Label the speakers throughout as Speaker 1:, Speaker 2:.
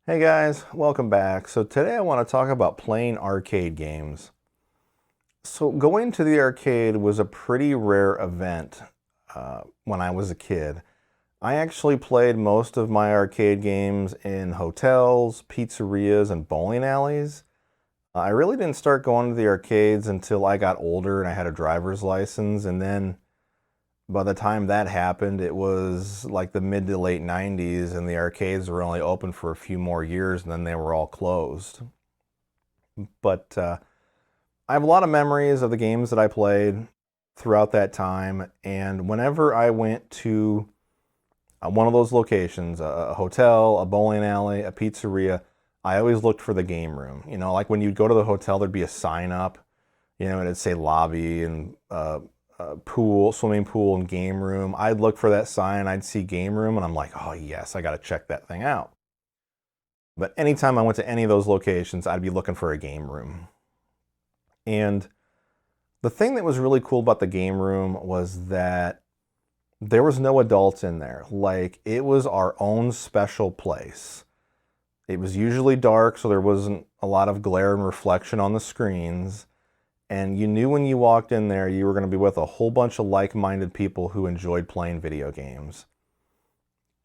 Speaker 1: Hey guys, welcome back. So today I want to talk about playing arcade games. So going to the arcade was a pretty rare event when I was a kid. I actually played most of my arcade games in hotels, pizzerias, and bowling alleys. I really didn't start going to the arcades until I got older and I had a driver's license, and then by the time that happened, it was like the mid to late 90s, and the arcades were only open for a few more years, and then they were all closed. But I have a lot of memories of the games that I played throughout that time, and whenever I went to one of those locations, a hotel, a bowling alley, a pizzeria, I always looked for the game room. You know, like when you'd go to the hotel, there'd be a sign up, and it'd say lobby and pool, swimming pool, and game room. I'd look for that sign, I'd see game room, and I'm like, oh yes, I got to check that thing out. But anytime I went to any of those locations, I'd be looking for a game room. And the thing that was really cool about the game room was that there was no adults in there. Like, it was our own special place. It was usually dark, so there wasn't a lot of glare and reflection on the screens. And you knew when you walked in there, you were going to be with a whole bunch of like-minded people who enjoyed playing video games.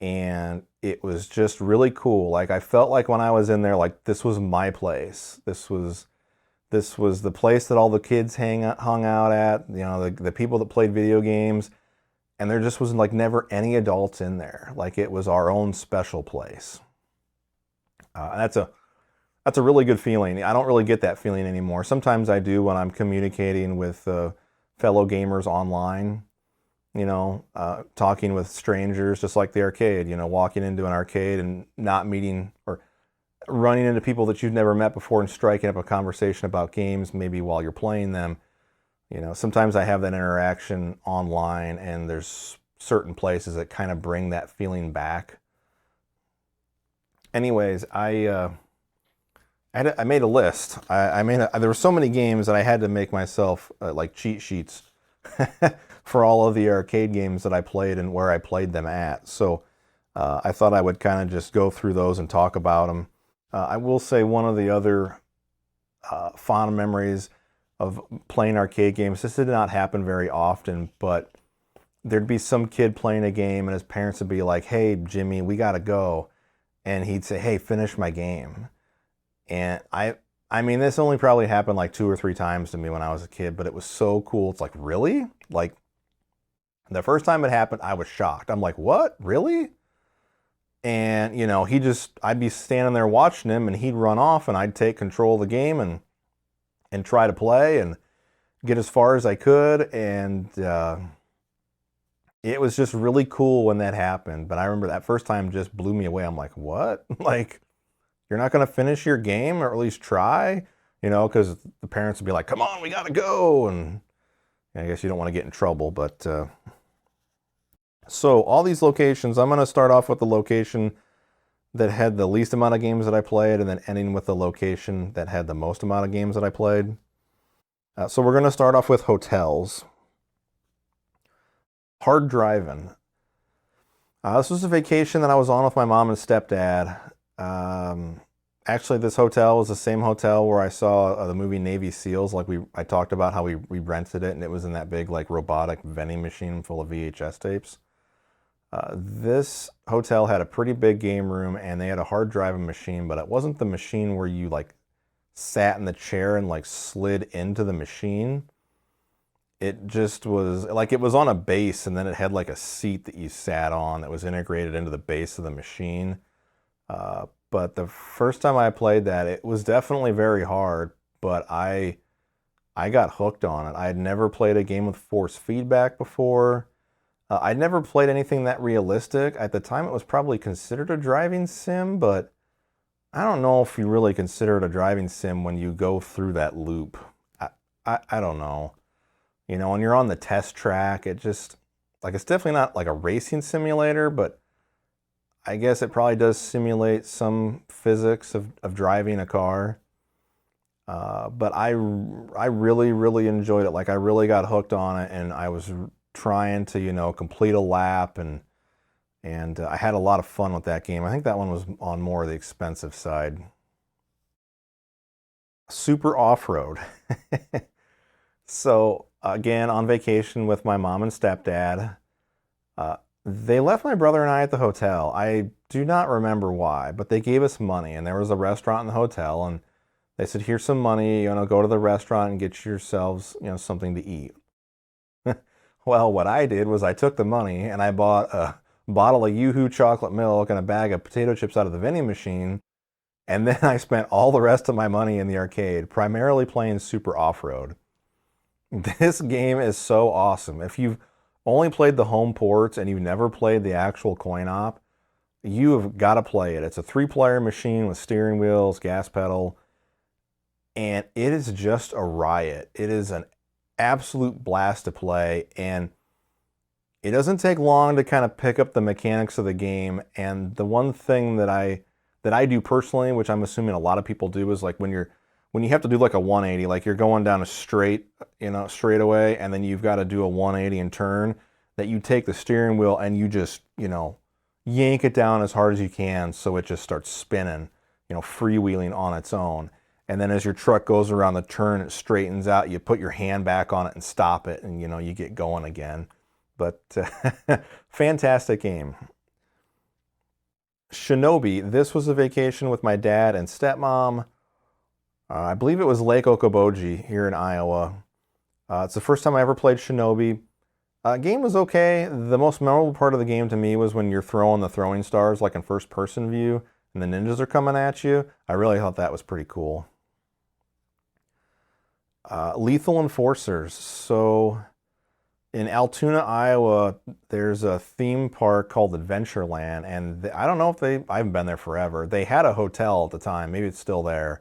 Speaker 1: And it was just really cool. Like, I felt like when I was in there, like, this was my place. This was the place that all the kids hung out at, the people that played video games. And there just was like never any adults in there. Like, it was our own special place. That's a really good feeling. I don't really get that feeling anymore. Sometimes I do when I'm communicating with fellow gamers online, talking with strangers, just like the arcade, walking into an arcade and not meeting or running into people that you've never met before and striking up a conversation about games maybe while you're playing them. Sometimes I have that interaction online, and there's certain places that kind of bring that feeling back. Anyways, I made a list. There were so many games that I had to make myself like cheat sheets for all of the arcade games that I played and where I played them at. So I thought I would kind of just go through those and talk about them. I will say one of the other fond memories of playing arcade games, this did not happen very often, but there'd be some kid playing a game and his parents would be like, "Hey, Jimmy, we gotta go." And he'd say, "Hey, finish my game." And I mean, this only probably happened like 2 or 3 times to me when I was a kid, but it was so cool. It's like, really? Like, the first time it happened, I was shocked. I'm like, what? Really? And, I'd be standing there watching him, and he'd run off, and I'd take control of the game and try to play and get as far as I could. And it was just really cool when that happened. But I remember that first time just blew me away. I'm like, what? Like, you're not going to finish your game, or at least try? Because the parents would be like, "Come on, we got to go." And I guess you don't want to get in trouble. But so all these locations, I'm going to start off with the location that had the least amount of games that I played, and then ending with the location that had the most amount of games that I played. So we're going to start off with hotels. Hard driving. This was a vacation that I was on with my mom and stepdad. Actually, this hotel was the same hotel where I saw the movie Navy SEALs. Like, I talked about how we rented it, and it was in that big like robotic vending machine full of VHS tapes. This hotel had a pretty big game room, and they had a hard driving machine, but it wasn't the machine where you like sat in the chair and like slid into the machine. It just was like, it was on a base, and then it had like a seat that you sat on that was integrated into the base of the machine. But the first time I played that, it was definitely very hard, but I got hooked on it. I had never played a game with force feedback before. I'd never played anything that realistic. At the time, it was probably considered a driving sim, but I don't know if you really consider it a driving sim when you go through that loop. I don't know. When you're on the test track, it just, like, it's definitely not like a racing simulator, but I guess it probably does simulate some physics of driving a car. But I really, really enjoyed it. Like, I really got hooked on it, and I was trying to, complete a lap, and And I had a lot of fun with that game. I think that one was on more of the expensive side. Super Off-Road. So again, on vacation with my mom and stepdad, they left my brother and I at the hotel. I do not remember why, but they gave us money, and there was a restaurant in the hotel, and they said, here's some money, go to the restaurant and get yourselves, something to eat. Well, what I did was I took the money and I bought a bottle of Yoo-Hoo chocolate milk and a bag of potato chips out of the vending machine, and then I spent all the rest of my money in the arcade, primarily playing Super Off-Road. This game is so awesome. If you've only played the home ports and you've never played the actual coin-op, you have got to play it. It's a 3-player machine with steering wheels, gas pedal, and it is just a riot. It is an absolute blast to play, and it doesn't take long to kind of pick up the mechanics of the game. And the one thing that I do personally, which I'm assuming a lot of people do, is like when you have to do like a 180, like you're going down a straight away, and then you've got to do a 180 and turn, that you take the steering wheel and you just, yank it down as hard as you can so it just starts spinning, freewheeling on its own. And then as your truck goes around the turn, it straightens out, you put your hand back on it and stop it, and you get going again. But fantastic game. Shinobi, this was a vacation with my dad and stepmom. I believe it was Lake Okoboji here in Iowa. It's the first time I ever played Shinobi. Game was okay. The most memorable part of the game to me was when you're throwing the throwing stars like in first person view and the ninjas are coming at you. I really thought that was pretty cool. Lethal Enforcers. So in Altoona, Iowa, there's a theme park called Adventureland, and I don't know if I haven't been there forever. They had a hotel at the time. Maybe it's still there.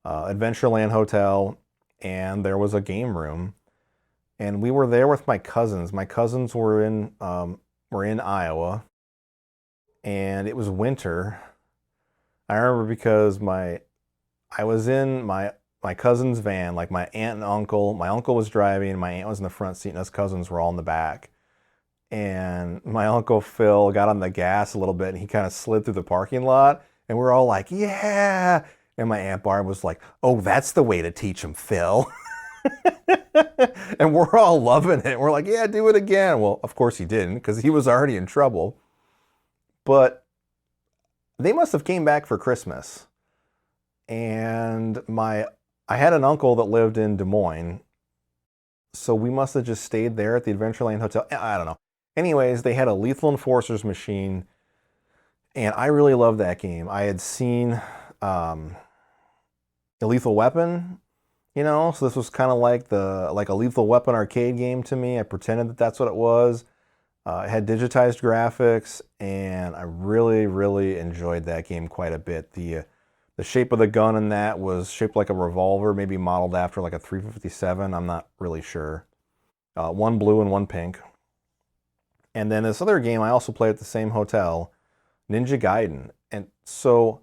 Speaker 1: Adventureland Hotel, and there was a game room, and we were there with my cousins. My cousins were in Iowa, and it was winter. I remember because I was in my cousin's van, like my aunt and uncle. My uncle was driving, my aunt was in the front seat, and us cousins were all in the back. And my uncle Phil got on the gas a little bit, and he kind of slid through the parking lot, and we're all like, yeah. And my Aunt Barb was like, oh, that's the way to teach him, Phil. And we're all loving it. We're like, yeah, do it again. Well, of course he didn't, because he was already in trouble. But they must have came back for Christmas. And I had an uncle that lived in Des Moines, so we must have just stayed there at the Adventureland Hotel. I don't know. Anyways, they had a Lethal Enforcers machine, and I really loved that game. I had seen a Lethal Weapon, so this was kind of like a Lethal Weapon arcade game to me. I pretended that that's what it was. It had digitized graphics, and I really, really enjoyed that game quite a bit. The shape of the gun in that was shaped like a revolver, maybe modeled after like a 357. I'm not really sure. One blue and one pink. And then this other game I also played at the same hotel, Ninja Gaiden. And so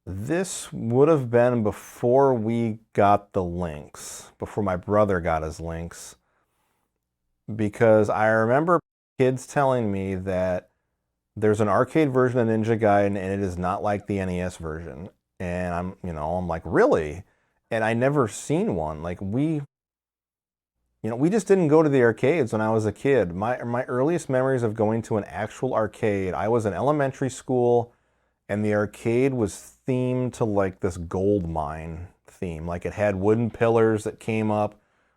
Speaker 1: this would have been before we got the links, before my brother got his links, because I remember kids telling me that there's an arcade version of Ninja Gaiden and it is not like the NES version. And I'm like, really? And I never seen one. Like we just didn't go to the arcades when I was a kid. My earliest memories of going to an actual arcade, I was in elementary school, and the arcade was themed to like this gold mine theme. Like it had wooden pillars that came up,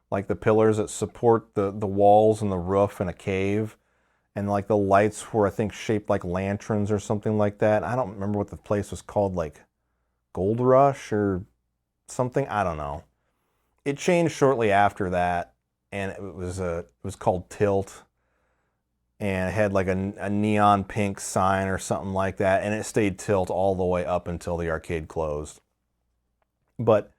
Speaker 1: like the pillars that support the walls and the roof in a cave. And like the lights were, I think, shaped like lanterns or something like that. I don't remember what the place was called, like Gold Rush or something. I don't know. It changed shortly after that, and it was called Tilt. And it had like a neon pink sign or something like that, and it stayed Tilt all the way up until the arcade closed. But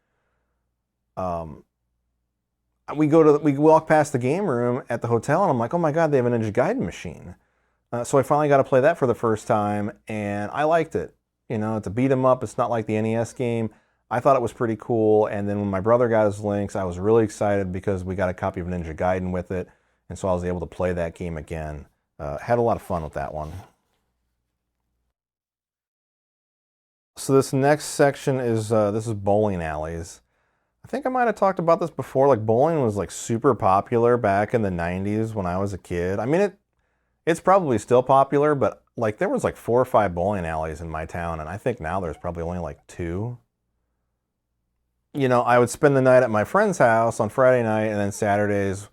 Speaker 1: we walk past the game room at the hotel, and I'm like, oh my god, they have a Ninja Gaiden machine. So I finally got to play that for the first time, and I liked it. It's a beat 'em up. It's not like the NES game. I thought it was pretty cool. And then when my brother got his links, I was really excited because we got a copy of Ninja Gaiden with it, and so I was able to play that game again. Had a lot of fun with that one. So this next section is this is bowling alleys. I think I might have talked about this before. Like bowling was like super popular back in the 90s when I was a kid. I mean it's probably still popular, but like there was like 4 or 5 bowling alleys in my town, and I think now there's probably only like 2. You know, I would spend the night at my friend's house on Friday night, and then Saturdays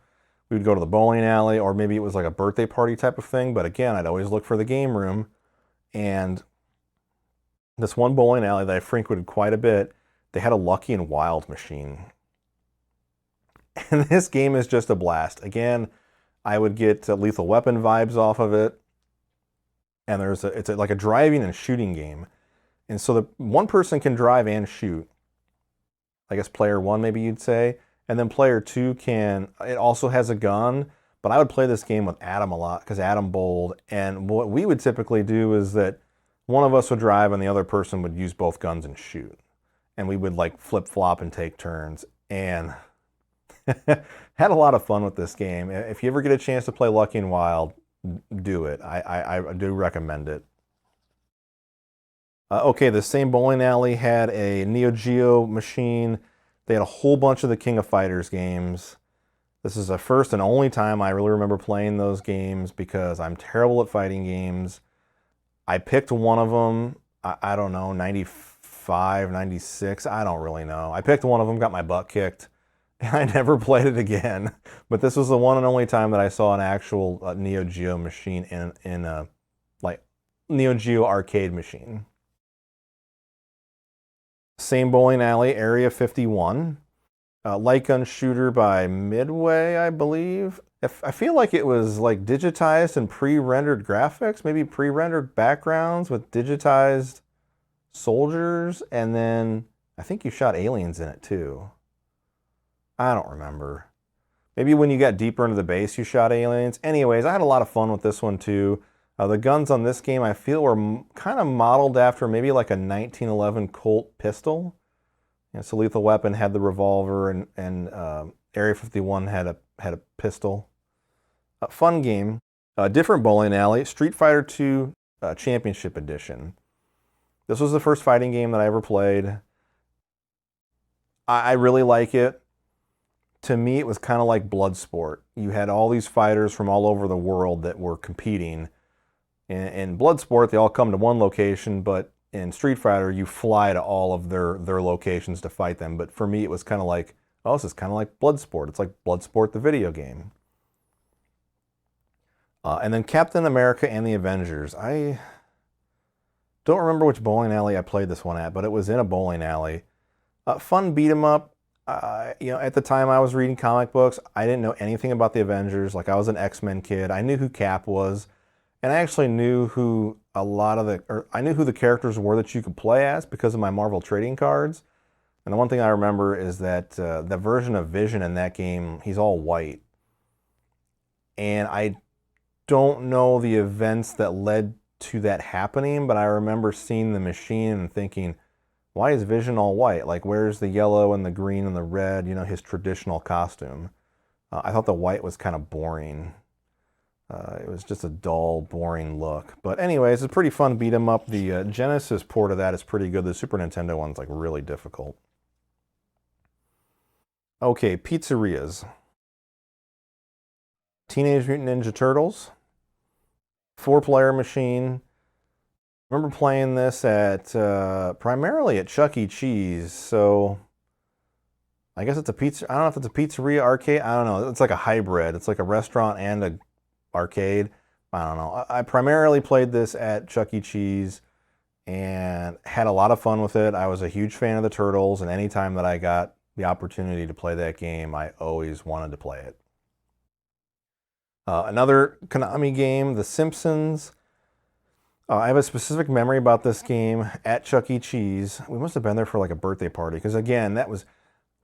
Speaker 1: we would go to the bowling alley, or maybe it was like a birthday party type of thing. But again, I'd always look for the game room. And this one bowling alley that I frequented quite a bit, they had a Lucky and Wild machine. And this game is just a blast. Again, I would get Lethal Weapon vibes off of it. And it's like a driving and shooting game. And so the one person can drive and shoot. I guess player 1 maybe you'd say. And then player 2 it also has a gun. But I would play this game with Adam a lot because Adam bowled. And what we would typically do is that one of us would drive and the other person would use both guns and shoot. And we would like flip flop and take turns. And had a lot of fun with this game. If you ever get a chance to play Lucky and Wild, do it. I do recommend it. Okay, the same bowling alley had a Neo Geo machine. They had a whole bunch of the King of Fighters games. This is the first and only time I really remember playing those games because I'm terrible at fighting games. I picked one of them, I don't know, 95, 96, I don't really know. I picked one of them, got my butt kicked, and I never played it again. But this was the one and only time that I saw an actual Neo Geo machine in a like Neo Geo arcade machine. Same bowling alley, Area 51. Light gun shooter by Midway, I believe. I feel like it was like digitized and pre-rendered graphics, maybe pre-rendered backgrounds with digitized soldiers, and then I think you shot aliens in it too. I don't remember. Maybe when you got deeper into the base you shot aliens. Anyways, I had a lot of fun with this one too. The guns on this game I feel were kind of modeled after maybe like a 1911 Colt pistol. So Lethal Weapon had the revolver, and Area 51 had a pistol. Fun game. Different bowling alley. Street Fighter 2 Championship Edition. This was the first fighting game that I ever played. I really like it. To me, it was kind of like Bloodsport. You had all these fighters from all over the world that were competing. In Bloodsport, they all come to one location, but in Street Fighter, you fly to all of their locations to fight them. But for me, it was kind of like, oh, this is kind of like Bloodsport. It's like Bloodsport, the video game. And then Captain America and the Avengers. I don't remember which bowling alley I played this one at, but it was in a bowling alley. Fun beat 'em up. At the time I was reading comic books, I didn't know anything about the Avengers. Like I was an X-Men kid. I knew who Cap was. And I actually knew who I knew who the characters were that you could play as because of my Marvel trading cards. And the one thing I remember is that the version of Vision in that game, he's all white. And I don't know the events that led to that happening, but I remember seeing the machine and thinking, why is Vision all white? Like, where's the yellow and the green and the red, his traditional costume? I thought the white was kind of boring. It was just a dull, boring look. But anyways, it's a pretty fun beat 'em up. The Genesis port of that is pretty good. The Super Nintendo one's like really difficult. Okay, pizzerias. Teenage Mutant Ninja Turtles. 4-player machine. I remember playing this at primarily at Chuck E. Cheese. So I guess it's a pizza. I don't know if it's a pizzeria arcade. I don't know. It's like a hybrid. It's like a restaurant and a arcade. I don't know. I primarily played this at Chuck E. Cheese and had a lot of fun with it. I was a huge fan of the Turtles, and anytime that I got the opportunity to play that game, I always wanted to play it. Another Konami game, The Simpsons. I have a specific memory about this game at Chuck E. Cheese. We must have been there for like a birthday party because again,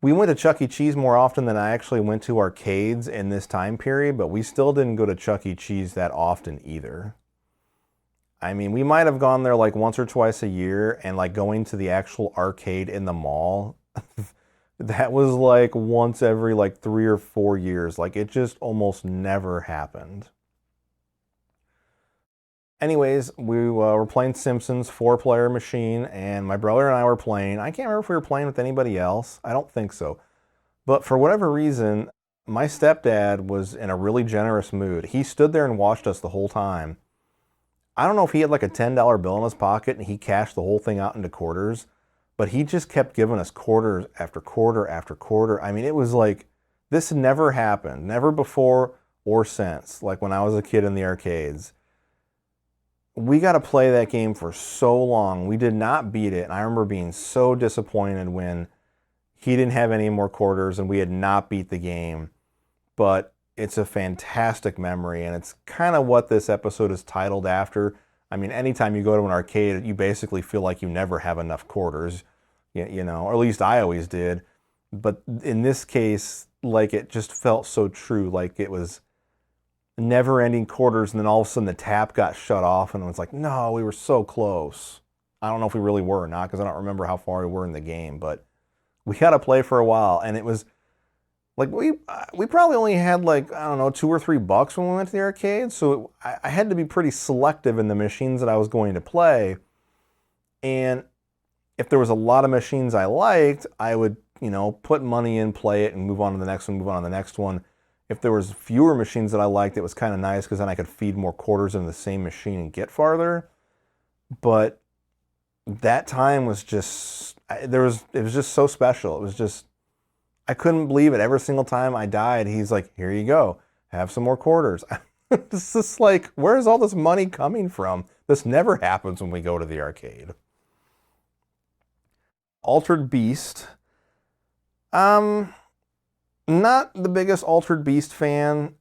Speaker 1: we went to Chuck E. Cheese more often than I actually went to arcades in this time period, but we still didn't go to Chuck E. Cheese that often either. I mean, we might have gone there like once or twice a year, and like going to the actual arcade in the mall, that was like once every like 3 or 4 years. Like it just almost never happened. Anyways, we were playing Simpsons 4-player machine, and my brother and I were playing. I can't remember if we were playing with anybody else. I don't think so. But for whatever reason, my stepdad was in a really generous mood. He stood there and watched us the whole time. I don't know if he had like a $10 bill in his pocket and he cashed the whole thing out into quarters, but he just kept giving us quarters after quarter after quarter. I mean, it was like, this never happened, never before or since, like when I was a kid in the arcades. We got to play that game for so long. We did not beat it, and I remember being so disappointed when he didn't have any more quarters and we had not beat the game. But it's a fantastic memory, and it's kind of what this episode is titled after. I mean, anytime you go to an arcade, you basically feel like you never have enough quarters, you know, or at least I always did. But in this case, like, it just felt so true, like it was never-ending quarters, and then all of a sudden the tap got shut off, and it was like, no, we were so close. I don't know if we really were or not, because I don't remember how far we were in the game, but we had to play for a while, and it was like we probably only had like, I don't know, $2 or $3 when we went to the arcade, so I had to be pretty selective in the machines that I was going to play, and if there was a lot of machines I liked, I would, you know, put money in, play it, and move on to the next one, move on to the next one. If there was fewer machines that I liked, it was kind of nice because then I could feed more quarters into the same machine and get farther. But that time was just, it was just so special. It was just, I couldn't believe it. Every single time I died, he's like, here you go, have some more quarters. It's just like, where's all this money coming from? This never happens when we go to the arcade. Altered Beast. Not the biggest Altered Beast fan.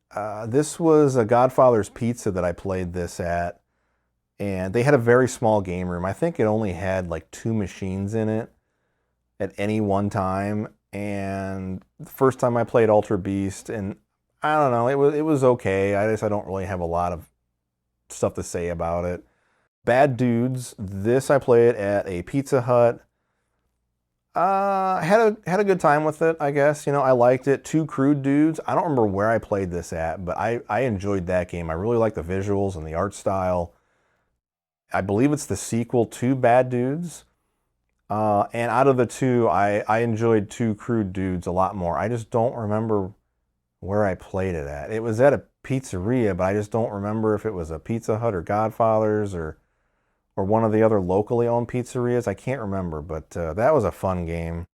Speaker 1: This was a Godfather's Pizza that I played this at, and they had a very small game room. I think it only had like 2 machines in it at any one time, and the first time I played Altered Beast, and I don't know, it was okay. I don't really have a lot of stuff to say about it. Bad Dudes. This I played at a Pizza Hut. Had a good time with it, I guess. You know, I liked it. Two Crude Dudes. I don't remember where I played this at, but I enjoyed that game. I really like the visuals and the art style. I believe it's the sequel to Bad Dudes. And out of the two, I enjoyed Two Crude Dudes a lot more. I just don't remember where I played it at. It was at a pizzeria, but I just don't remember if it was a Pizza Hut or Godfather's or one of the other locally owned pizzerias. I can't remember, but that was a fun game.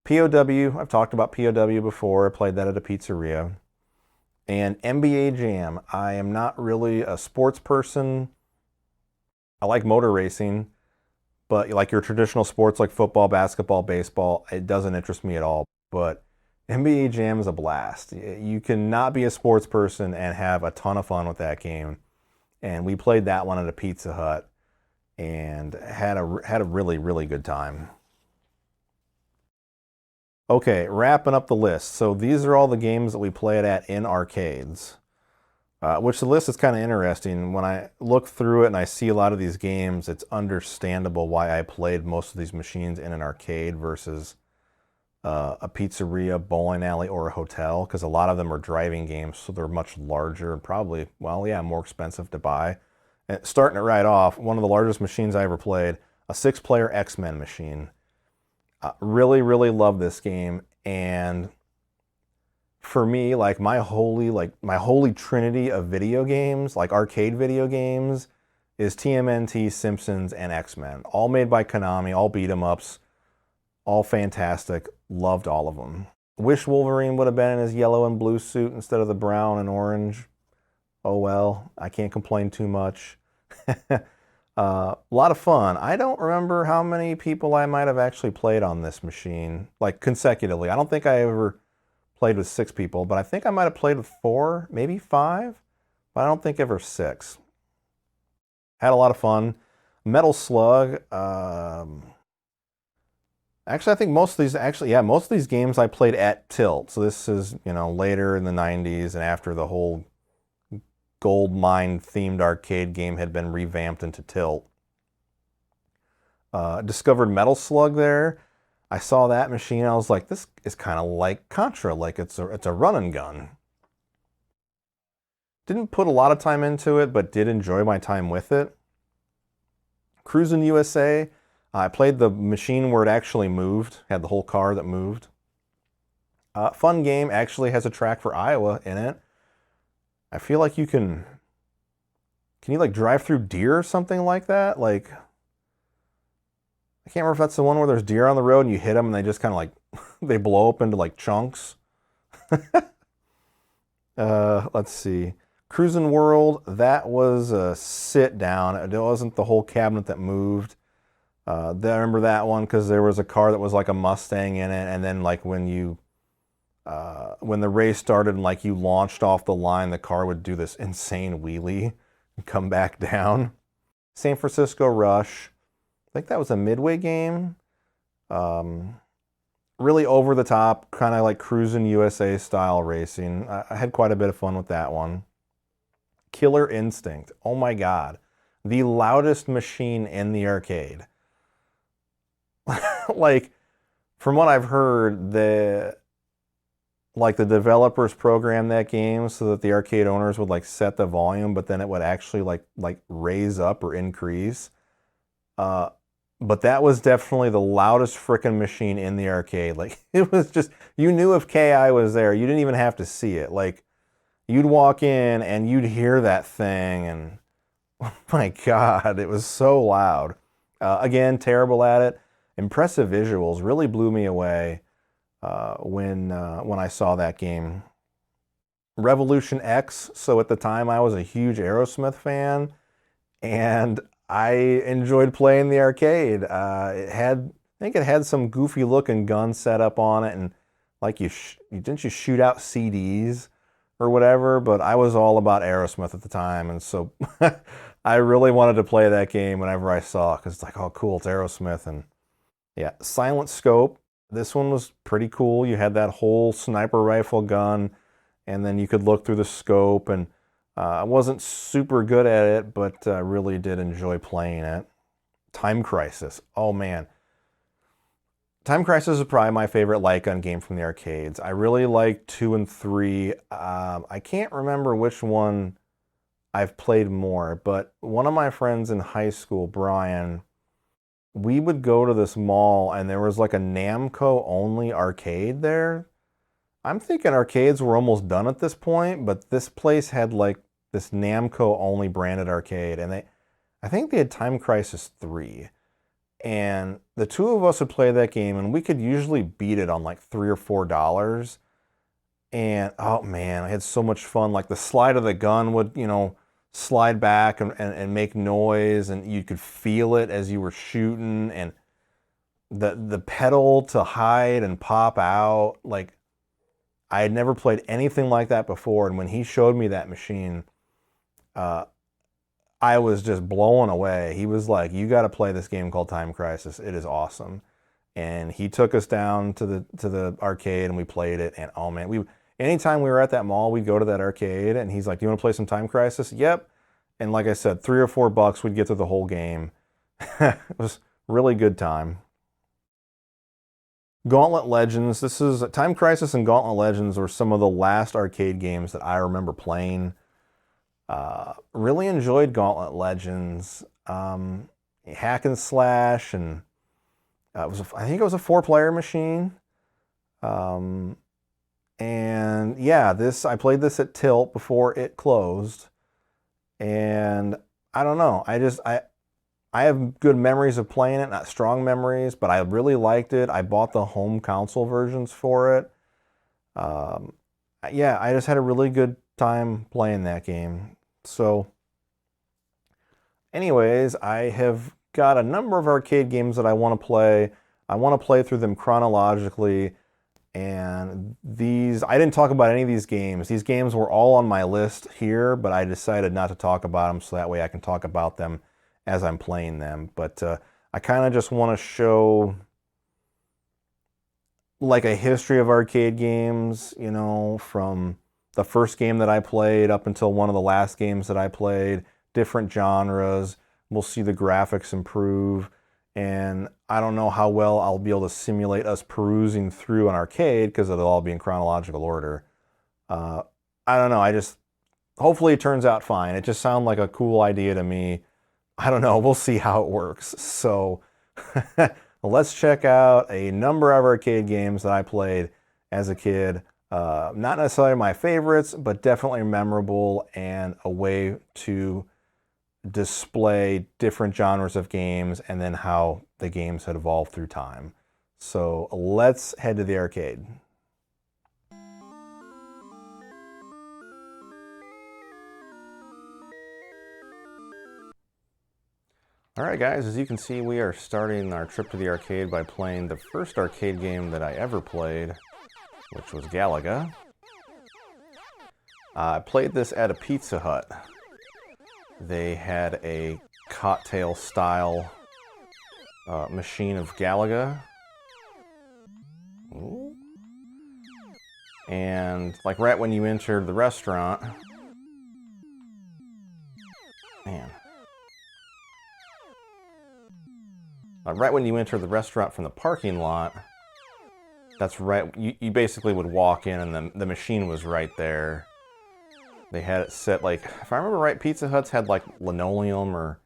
Speaker 1: POW, I've talked about POW before. I played that at a pizzeria. And NBA Jam. I am not really a sports person. I like motor racing, but like your traditional sports like football, basketball, baseball, it doesn't interest me at all. But NBA Jam is a blast. You cannot be a sports person and have a ton of fun with that game. And we played that one at a Pizza Hut and had a really, really good time. Okay, wrapping up the list. So these are all the games that we played at in arcades, which the list is kind of interesting. When I look through it and I see a lot of these games, it's understandable why I played most of these machines in an arcade versus a pizzeria, bowling alley, or a hotel, because a lot of them are driving games, so they're much larger and probably, well, yeah, more expensive to buy. And starting it right off, one of the largest machines I ever played, a 6-player X-Men machine. Really, really love this game, and for me, like my holy trinity of video games, like arcade video games, is TMNT, Simpsons, and X-Men. All made by Konami, all beat 'em ups, all fantastic. Loved all of them. Wish Wolverine would have been in his yellow and blue suit instead of the brown and orange. Oh well, I can't complain too much. A lot of fun. I don't remember how many people I might have actually played on this machine, like consecutively. I don't think I ever played with 6 people, but I think I might have played with 4, maybe 5, but I don't think ever 6. Had a lot of fun. Metal Slug. Actually, I think most of these games I played at Tilt. So this is, you know, later in the 90s and after the whole gold mine themed arcade game had been revamped into Tilt. Discovered Metal Slug there. I saw that machine. I was like, this is kind of like Contra, like it's a run and gun. Didn't put a lot of time into it, but did enjoy my time with it. Cruisin' USA. I played the machine where it actually moved, had the whole car that moved. Fun game, actually has a track for Iowa in it. I feel like you can you like drive through deer or something like that? Like, I can't remember if that's the one where there's deer on the road and you hit them and they just kind of like, they blow up into like chunks. Let's see. Cruisin' World, that was a sit down. It wasn't the whole cabinet that moved. I remember that one because there was a car that was like a Mustang in it, and then like when the race started and like you launched off the line, the car would do this insane wheelie and come back down. San Francisco Rush, I think that was a Midway game. Really over the top, kind of like Cruisin' USA style racing. I had quite a bit of fun with that one. Killer Instinct, oh my God, the loudest machine in the arcade. Like, from what I've heard, the developers programmed that game so that the arcade owners would like set the volume, but then it would actually like raise up or increase. But that was definitely the loudest frickin' machine in the arcade. Like, it was just, you knew if KI was there, you didn't even have to see it. Like, you'd walk in and you'd hear that thing, and oh my God, it was so loud. Again, terrible at it. Impressive visuals, really blew me away when I saw that game. Revolution X, so at the time I was a huge Aerosmith fan, and I enjoyed playing the arcade. I think it had some goofy looking gun set up on it, and like didn't you shoot out CDs or whatever, but I was all about Aerosmith at the time, and so I really wanted to play that game whenever I saw it, because it's like, oh cool, it's Aerosmith. And yeah, Silent Scope, this one was pretty cool. You had that whole sniper rifle gun, and then you could look through the scope, and I wasn't super good at it, but I really did enjoy playing it. Time Crisis, oh man. Time Crisis is probably my favorite light gun game from the arcades. I really like 2 and 3. I can't remember which one I've played more, but one of my friends in high school, Brian, we would go to this mall and there was like a Namco only arcade there. I'm thinking arcades were almost done at this point, but this place had like this Namco only branded arcade, and I think they had Time Crisis 3. And the two of us would play that game, and we could usually beat it on like $3 or $4. And oh man, I had so much fun. Like the slide of the gun would, slide back and make noise, and you could feel it as you were shooting, and the pedal to hide and pop out. Like, I had never played anything like that before, and when he showed me that machine, I was just blown away. He was like, you got to play this game called Time Crisis. It is awesome. And he took us down to the arcade, and we played it, and oh man, anytime we were at that mall, we'd go to that arcade, and he's like, do you want to play some Time Crisis? Yep. And like I said, $3 or $4, we'd get through the whole game. It was really good time. Gauntlet Legends. This is Time Crisis and Gauntlet Legends were some of the last arcade games that I remember playing. Really enjoyed Gauntlet Legends. Hack and slash, and I think it was a 4-player machine. And yeah, I played this at Tilt before it closed, and I don't know. I have good memories of playing it, not strong memories, but I really liked it. I bought the home console versions for it. Yeah, I just had a really good time playing that game. So anyways, I have got a number of arcade games that I want to play. I want to play through them chronologically. And I didn't talk about any of these games. These games were all on my list here, but I decided not to talk about them so that way I can talk about them as I'm playing them. But I kind of just want to show like a history of arcade games, from the first game that I played up until one of the last games that I played, different genres. We'll see the graphics improve. And I don't know how well I'll be able to simulate us perusing through an arcade because it'll all be in chronological order. I don't know. Hopefully it turns out fine. It just sounded like a cool idea to me. I don't know, we'll see how it works. So let's check out a number of arcade games that I played as a kid. Not necessarily my favorites, but definitely memorable and a way to display different genres of games and then how the games had evolved through time. So let's head to the arcade. Alright guys, as you can see, we are starting our trip to the arcade by playing the first arcade game that I ever played, which was Galaga. I played this at a Pizza Hut. They had a cocktail style machine of Galaga. Ooh. And like right when you entered the restaurant, man. Right when you enter the restaurant from the parking lot, that's right, you basically would walk in and the machine was right there. They had it set, like, if I remember right, Pizza Huts had like linoleum or,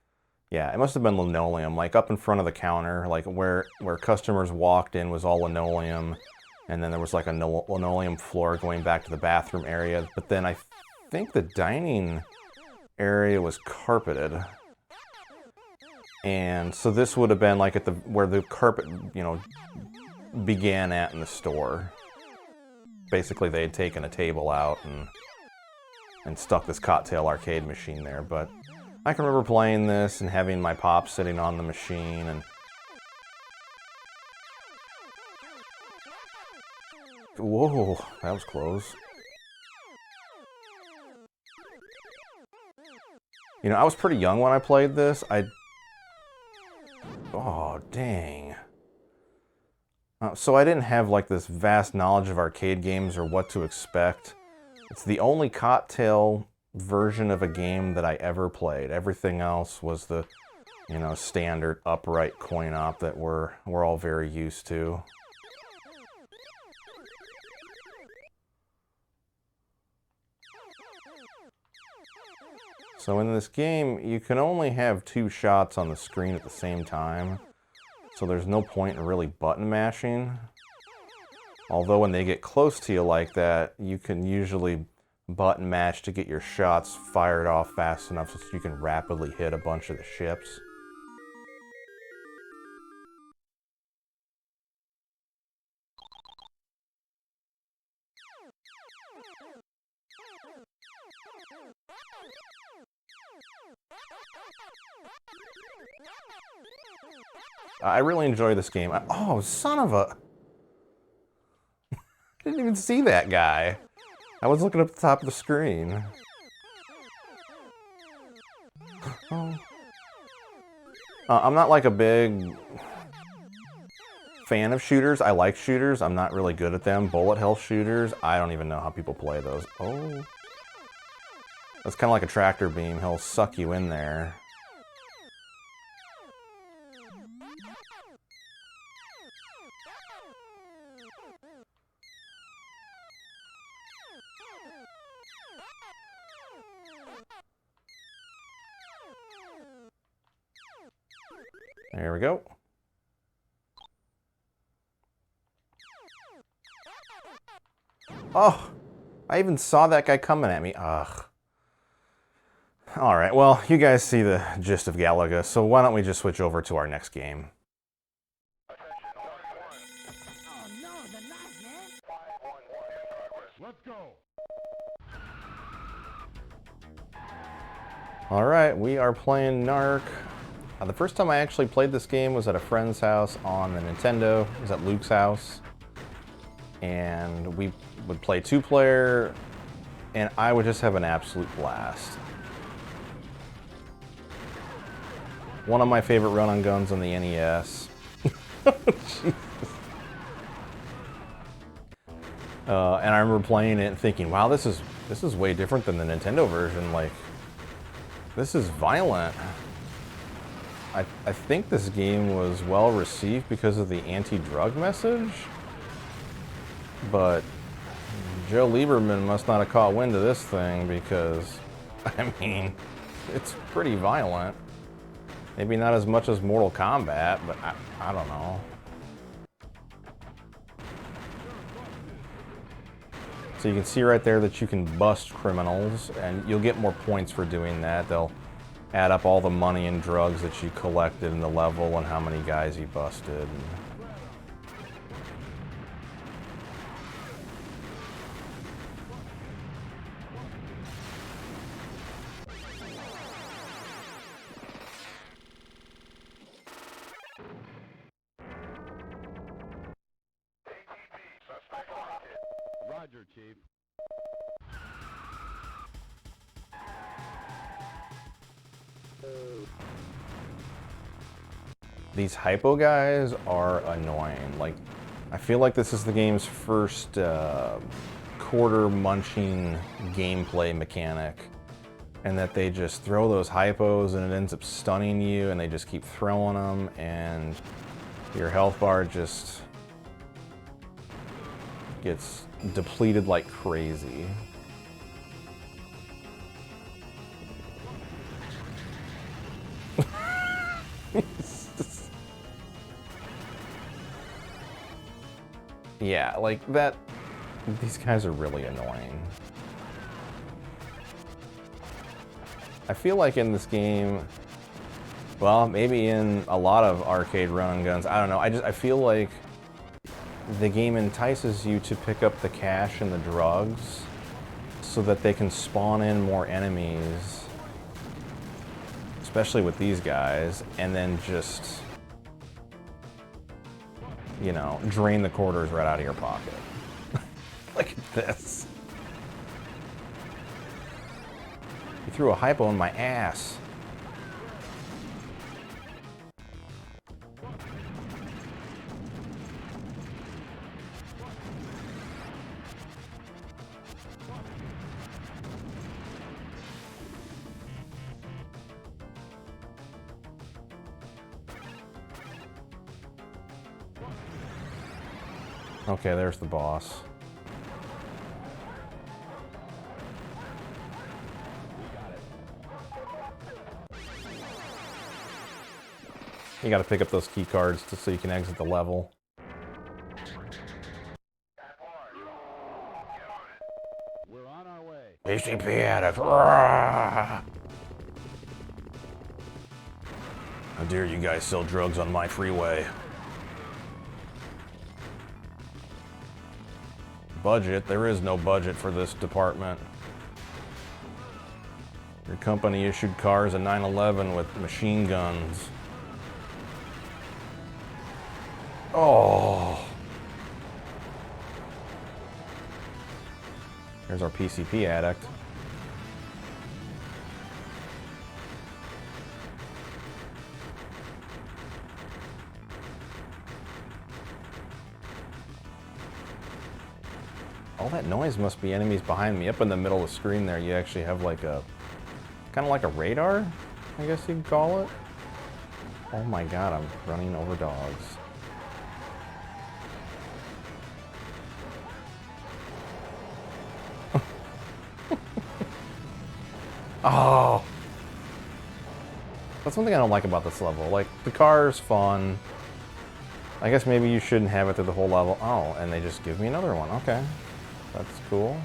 Speaker 1: yeah, it must have been linoleum, like up in front of the counter, like where customers walked in was all linoleum, and then there was like a linoleum floor going back to the bathroom area, but then I think the dining area was carpeted. And so this would have been like at where the carpet, you know, began at in the store. Basically, they had taken a table out and stuck this cocktail arcade machine there. But I can remember playing this and having my pop sitting on the machine and whoa, that was close. You know, I was pretty young when I played this. Oh, dang. So I didn't have like this vast knowledge of arcade games or what to expect. It's the only cocktail version of a game that I ever played. Everything else was the, you know, standard upright coin op that we're all very used to. So in this game, you can only have 2 shots on the screen at the same time, so there's no point in really button mashing. Although when they get close to you like that, you can usually button mash to get your shots fired off fast enough so you can rapidly hit a bunch of the ships. I really enjoy this game. Oh, son of a... I didn't even see that guy. I was looking up at the top of the screen. Oh. I'm not like a big fan of shooters. I like shooters. I'm not really good at them. Bullet hell shooters, I don't even know how people play those. Oh. That's kind of like a tractor beam. He'll suck you in there. There we go. Oh, I even saw that guy coming at me. Ugh. Alright, well, you guys see the gist of Galaga, so why don't we just switch over to our next game. Alright, we are playing NARC. The first time I actually played this game was at a friend's house on the Nintendo. It was at Luke's house. And we would play 2-player, and I would just have an absolute blast. One of my favorite run-on guns on the NES. And I remember playing it and thinking, wow, this is way different than the Nintendo version. Like, this is violent. I think this game was well received because of the anti-drug message, but Joe Lieberman must not have caught wind of this thing because, I mean, it's pretty violent. Maybe not as much as Mortal Kombat, but I don't know. So you can see right there that you can bust criminals, and you'll get more points for doing that. They'll add up all the money and drugs that you collected in the level and how many guys you busted.
Speaker 2: Roger, Chief.
Speaker 1: These hypo guys are annoying. Like, I feel like this is the game's first quarter munching gameplay mechanic, and that they just throw those hypos and it ends up stunning you, and they just keep throwing them, and your health bar just gets depleted like crazy. Yeah, like that, these guys are really annoying. I feel like in this game, well, maybe in a lot of arcade run and guns, I don't know, I feel like the game entices you to pick up the cash and the drugs so that they can spawn in more enemies, especially with these guys, and then just, you know, drain the quarters right out of your pocket. Look at this. He threw a hypo in my ass. Okay, there's the boss. You gotta pick up those key cards so you can exit the level.
Speaker 2: We're on our way.
Speaker 1: PCP addict. How dare you guys sell drugs on my freeway? Budget? There is no budget for this department. Your company issued cars in 9/11 with machine guns. Oh. Here's our PCP addict. All that noise must be enemies behind me. Up in the middle of the screen there, you actually have like a, kind of like a radar, I guess you could call it. Oh my god, I'm running over dogs. Oh! That's one thing I don't like about this level. Like, the car's fun. I guess maybe you shouldn't have it through the whole level. Oh, and they just give me another one. Okay. That's cool.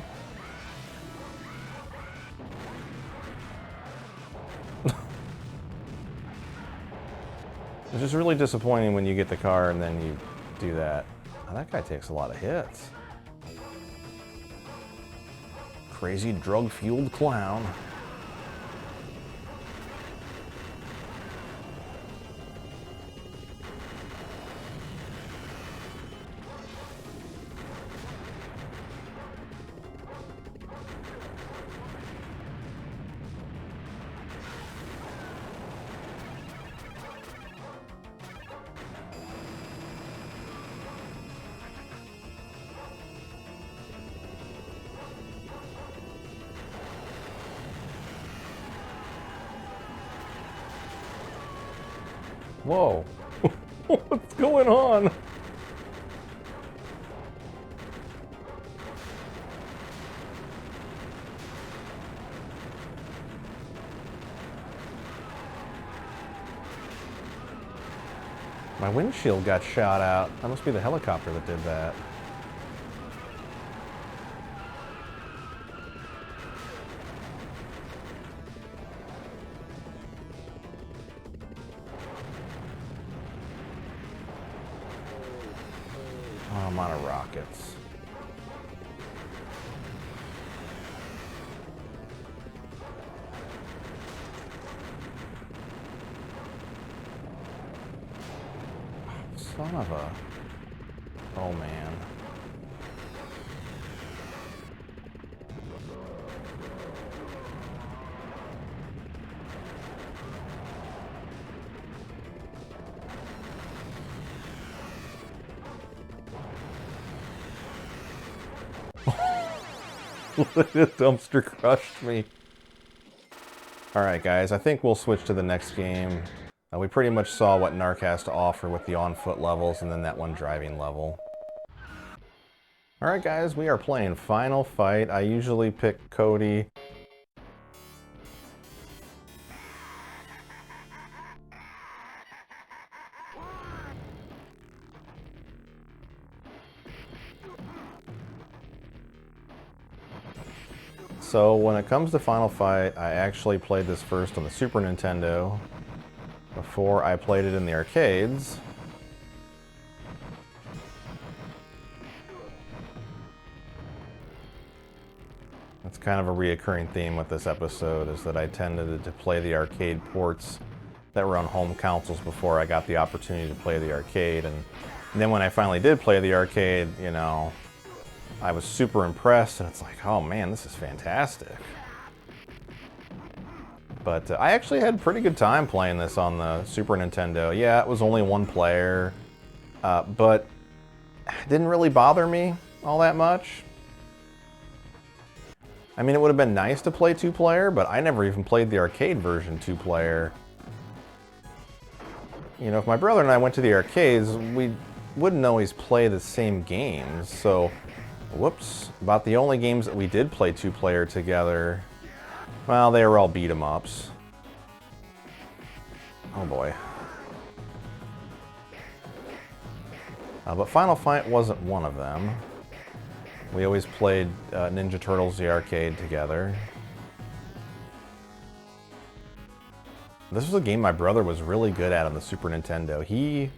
Speaker 1: It's just really disappointing when you get the car and then you do that. Oh, that guy takes a lot of hits. Crazy drug-fueled clown. Whoa. What's going on? My windshield got shot out. That must be the helicopter that did that. Oh, I'm out of rockets. Son of a... Oh, man. The dumpster crushed me. Alright guys, I think we'll switch to the next game. We pretty much saw what NARC has to offer with the on-foot levels and then that one driving level. Alright guys, we are playing Final Fight. I usually pick Cody. So when it comes to Final Fight, I actually played this first on the Super Nintendo before I played it in the arcades. That's kind of a reoccurring theme with this episode, is that I tended to play the arcade ports that were on home consoles before I got the opportunity to play the arcade. And then when I finally did play the arcade, you know, I was super impressed, and it's like, oh man, this is fantastic. But I actually had a pretty good time playing this on the Super Nintendo. Yeah, it was only one player, but it didn't really bother me all that much. I mean, it would have been nice to play two-player, but I never even played the arcade version two-player. You know, if my brother and I went to the arcades, we wouldn't always play the same games, so... Whoops. About the only games that we did play two-player together, well, they were all beat-em-ups. Oh boy. But Final Fight wasn't one of them. We always played Ninja Turtles the arcade together. This was a game my brother was really good at on the Super Nintendo.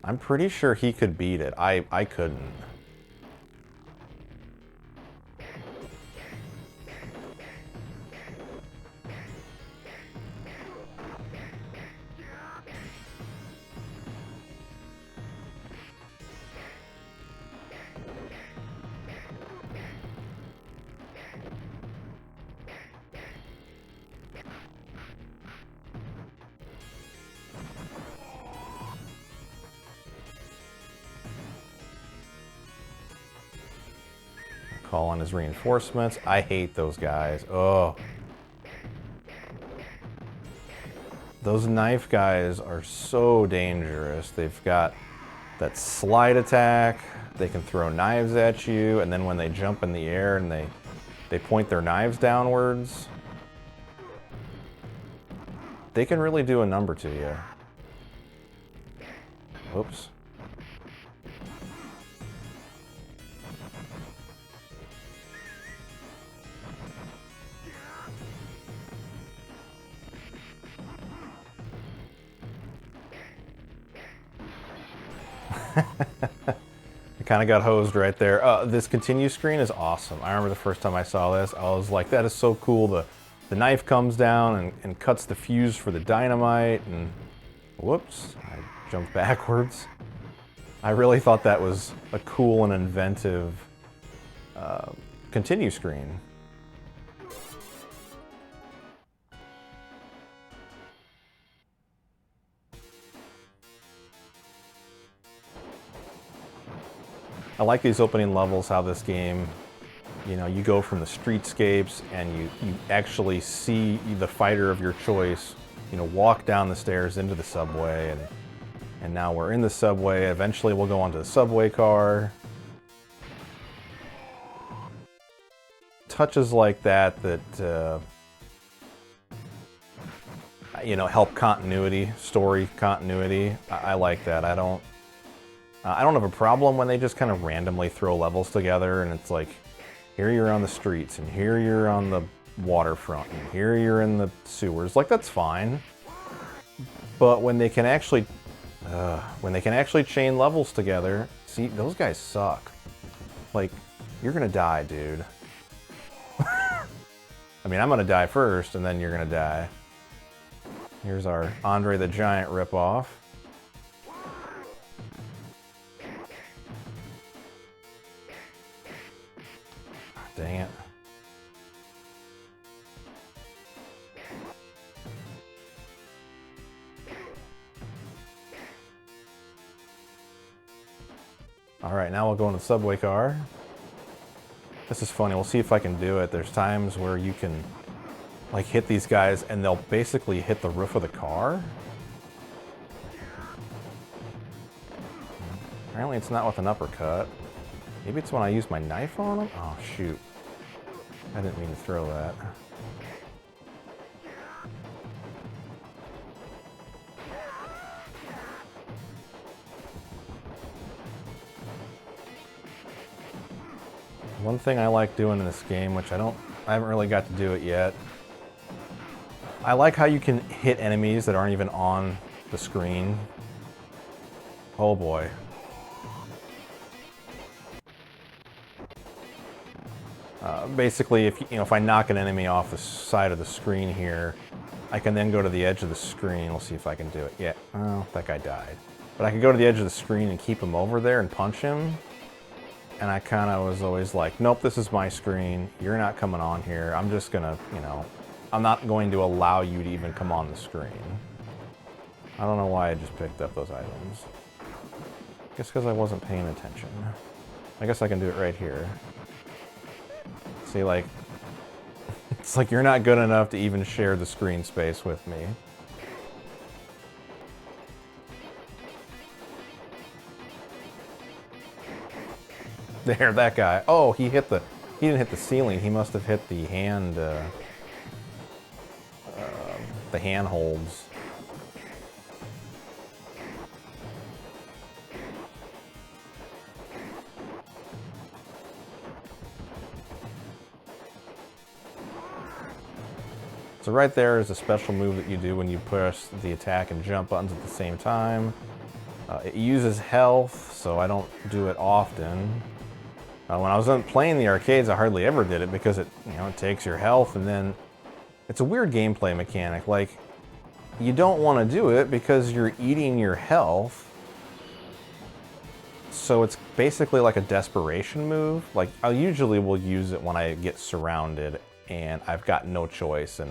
Speaker 1: I'm pretty sure he could beat it. I couldn't. Call on his reinforcements. I hate those guys. Oh. Those knife guys are so dangerous. They've got that slide attack. They can throw knives at you, and then when they jump in the air and they point their knives downwards, they can really do a number to you. Oops. I kind of got hosed right there. This continue screen is awesome. I remember the first time I saw this, I was like, that is so cool. The knife comes down and cuts the fuse for the dynamite, and whoops, I jumped backwards. I really thought that was a cool and inventive continue screen. I like these opening levels, how this game, you know, you go from the streetscapes and you actually see the fighter of your choice, you know, walk down the stairs into the subway, and now we're in the subway. Eventually we'll go onto the subway car. Touches like that you know, help continuity, story continuity. I like that. I don't have a problem when they just kind of randomly throw levels together and it's like, here you're on the streets and here you're on the waterfront and here you're in the sewers. Like, that's fine. But when they can actually chain levels together, see, those guys suck. Like, you're gonna die, dude. I mean, I'm gonna die first and then you're gonna die. Here's our Andre the Giant ripoff. Dang it. Alright, now we'll go in the subway car. This is funny, we'll see if I can do it. There's times where you can like hit these guys and they'll basically hit the roof of the car. Apparently it's not with an uppercut. Maybe it's when I use my knife on them? Oh shoot. I didn't mean to throw that. One thing I like doing in this game, which I haven't really got to do it yet. I like how you can hit enemies that aren't even on the screen. Oh boy. Basically, if I knock an enemy off the side of the screen here, I can then go to the edge of the screen. We'll see if I can do it. Yeah, oh, that guy died. But I can go to the edge of the screen and keep him over there and punch him. And I kind of was always like, nope, this is my screen. You're not coming on here. I'm just gonna, you know, I'm not going to allow you to even come on the screen. I don't know why I just picked up those items. I guess because I wasn't paying attention. I guess I can do it right here. See, like, it's like you're not good enough to even share the screen space with me. There, that guy. Oh, he didn't hit the ceiling. He must have hit the handholds. So right there is a special move that you do when you push the attack and jump buttons at the same time. It uses health, so I don't do it often. When I was playing the arcades, I hardly ever did it because it takes your health, and then it's a weird gameplay mechanic. Like, you don't want to do it because you're eating your health. So it's basically like a desperation move. Like, I usually will use it when I get surrounded and I've got no choice, and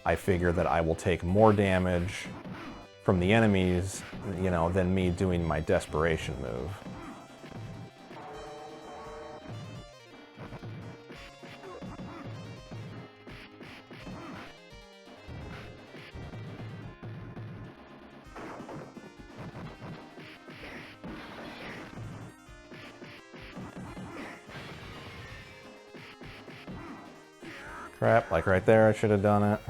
Speaker 1: I figure that I will take more damage from the enemies, than me doing my desperation move. Crap, like right there I should have done it.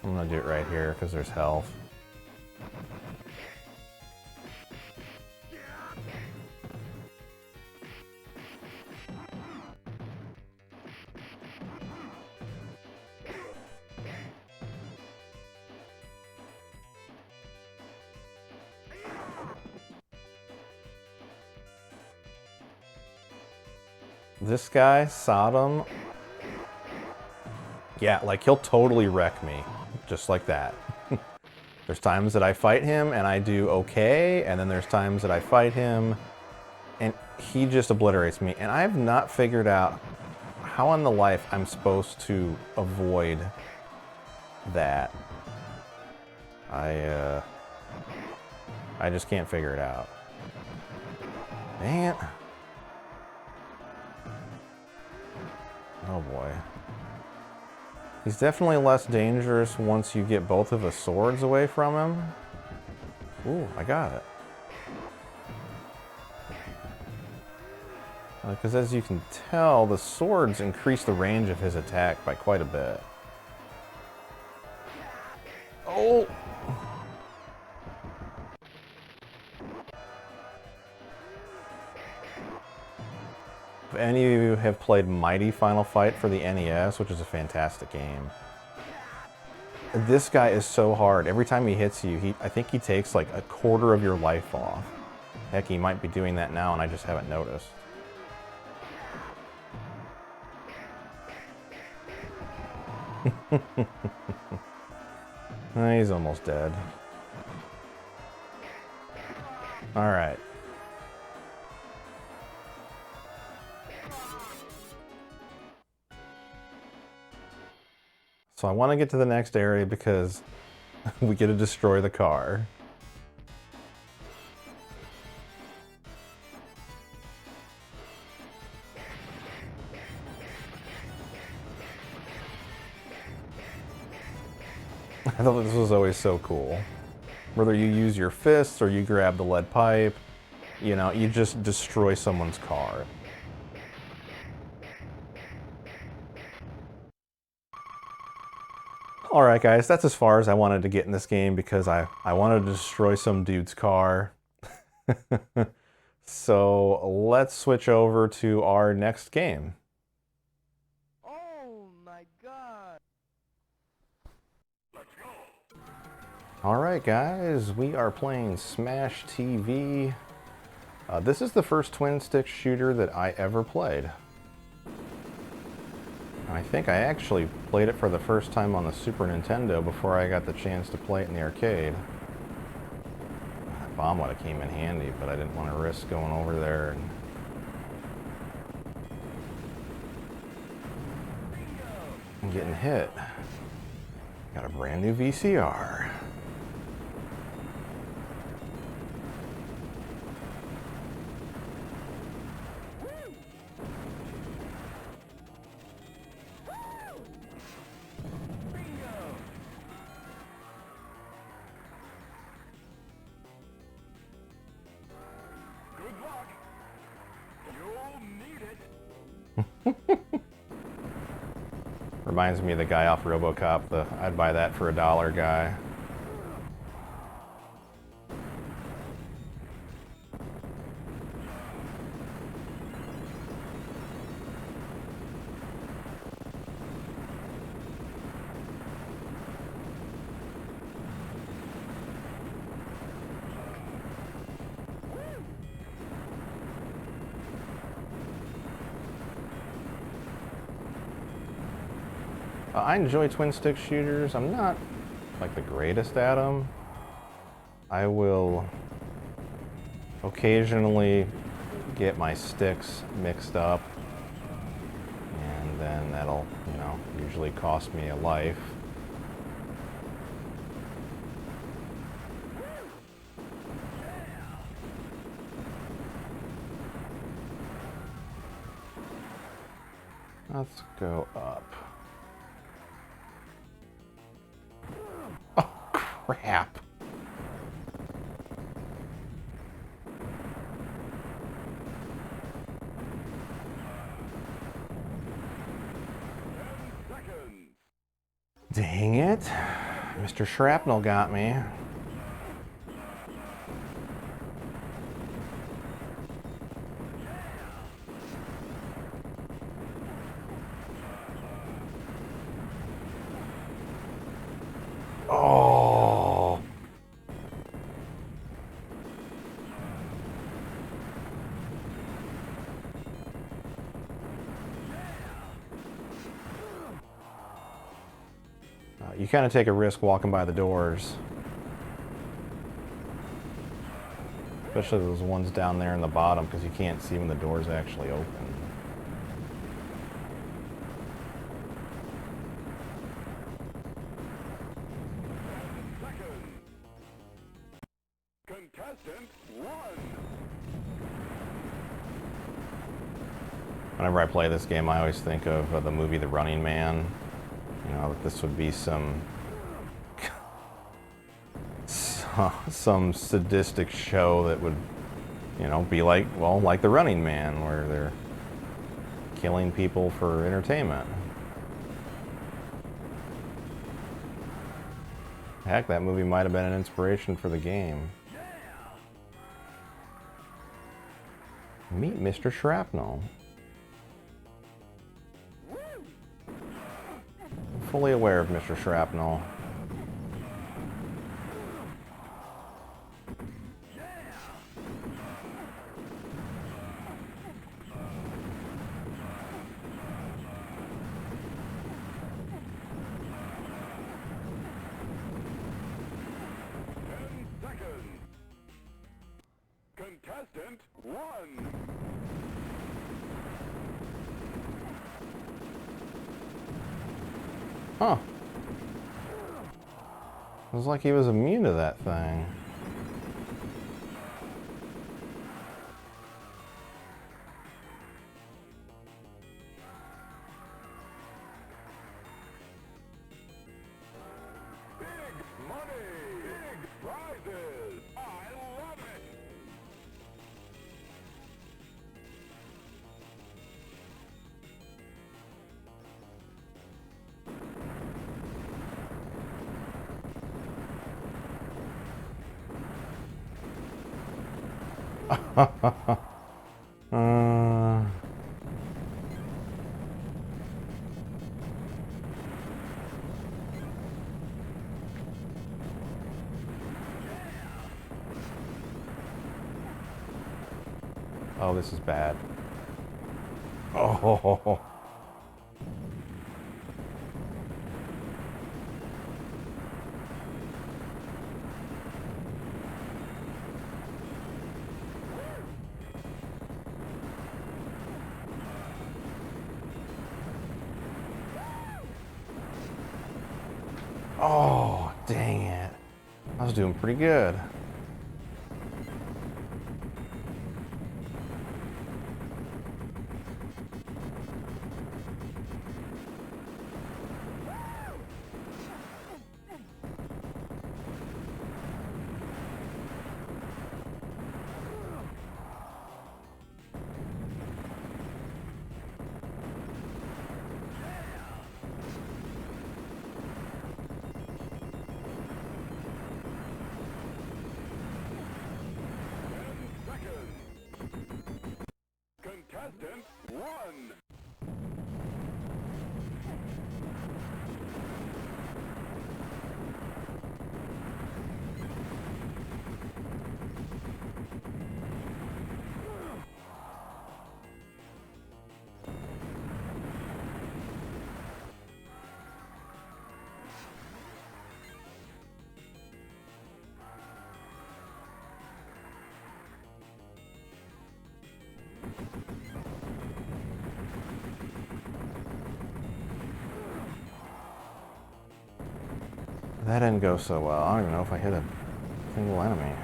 Speaker 1: I'm gonna do it right here because there's health. This guy, Sodom, yeah, like he'll totally wreck me, just like that. There's times that I fight him and I do okay, and then there's times that I fight him and he just obliterates me. And I have not figured out how in the life I'm supposed to avoid that. I just can't figure it out. Dang it. Oh boy. He's definitely less dangerous once you get both of his swords away from him. Ooh, I got it. Because as you can tell, the swords increase the range of his attack by quite a bit. Oh! If any of you have played Mighty Final Fight for the NES, which is a fantastic game, this guy is so hard. Every time he hits you, I think he takes like a quarter of your life off. Heck, he might be doing that now and I just haven't noticed. He's almost dead. Alright. So I want to get to the next area because we get to destroy the car. I thought this was always so cool. Whether you use your fists or you grab the lead pipe, you know, you just destroy someone's car. Alright guys, that's as far as I wanted to get in this game because I wanted to destroy some dude's car. So let's switch over to our next game.
Speaker 3: Oh my god!
Speaker 1: Alright guys, we are playing Smash TV. This is the first twin stick shooter that I ever played. I think I actually played it for the first time on the Super Nintendo before I got the chance to play it in the arcade. That bomb would have came in handy, but I didn't want to risk going over there and getting hit. Got a brand new VCR. Reminds me of the guy off RoboCop, the I'd buy that for $1 guy. I enjoy twin stick shooters. I'm not like the greatest at them. I will occasionally get my sticks mixed up and then that'll, you know, usually cost me a life. Let's go up. Crap. Dang it. Mr. Shrapnel got me. Oh. You kind of take a risk walking by the doors. Especially those ones down there in the bottom because you can't see when the doors actually open.
Speaker 2: Contestant 1.
Speaker 1: Whenever I play this game, I always think of the movie The Running Man. You know, that this would be some sadistic show that would, you know, be like, well, like The Running Man, where they're killing people for entertainment. Heck, that movie might have been an inspiration for the game. Meet Mr. Shrapnel. I'm fully aware of Mr. Shrapnel.
Speaker 2: Contestant 1.
Speaker 1: Huh. It was like he was immune to that thing.
Speaker 2: Big money. Big prizes. I love it.
Speaker 1: uh, oh, this is bad. Oh. Oh, dang it. I was doing pretty good.
Speaker 2: Contestant 1.
Speaker 1: That didn't go so well. I don't even know if I hit a single enemy.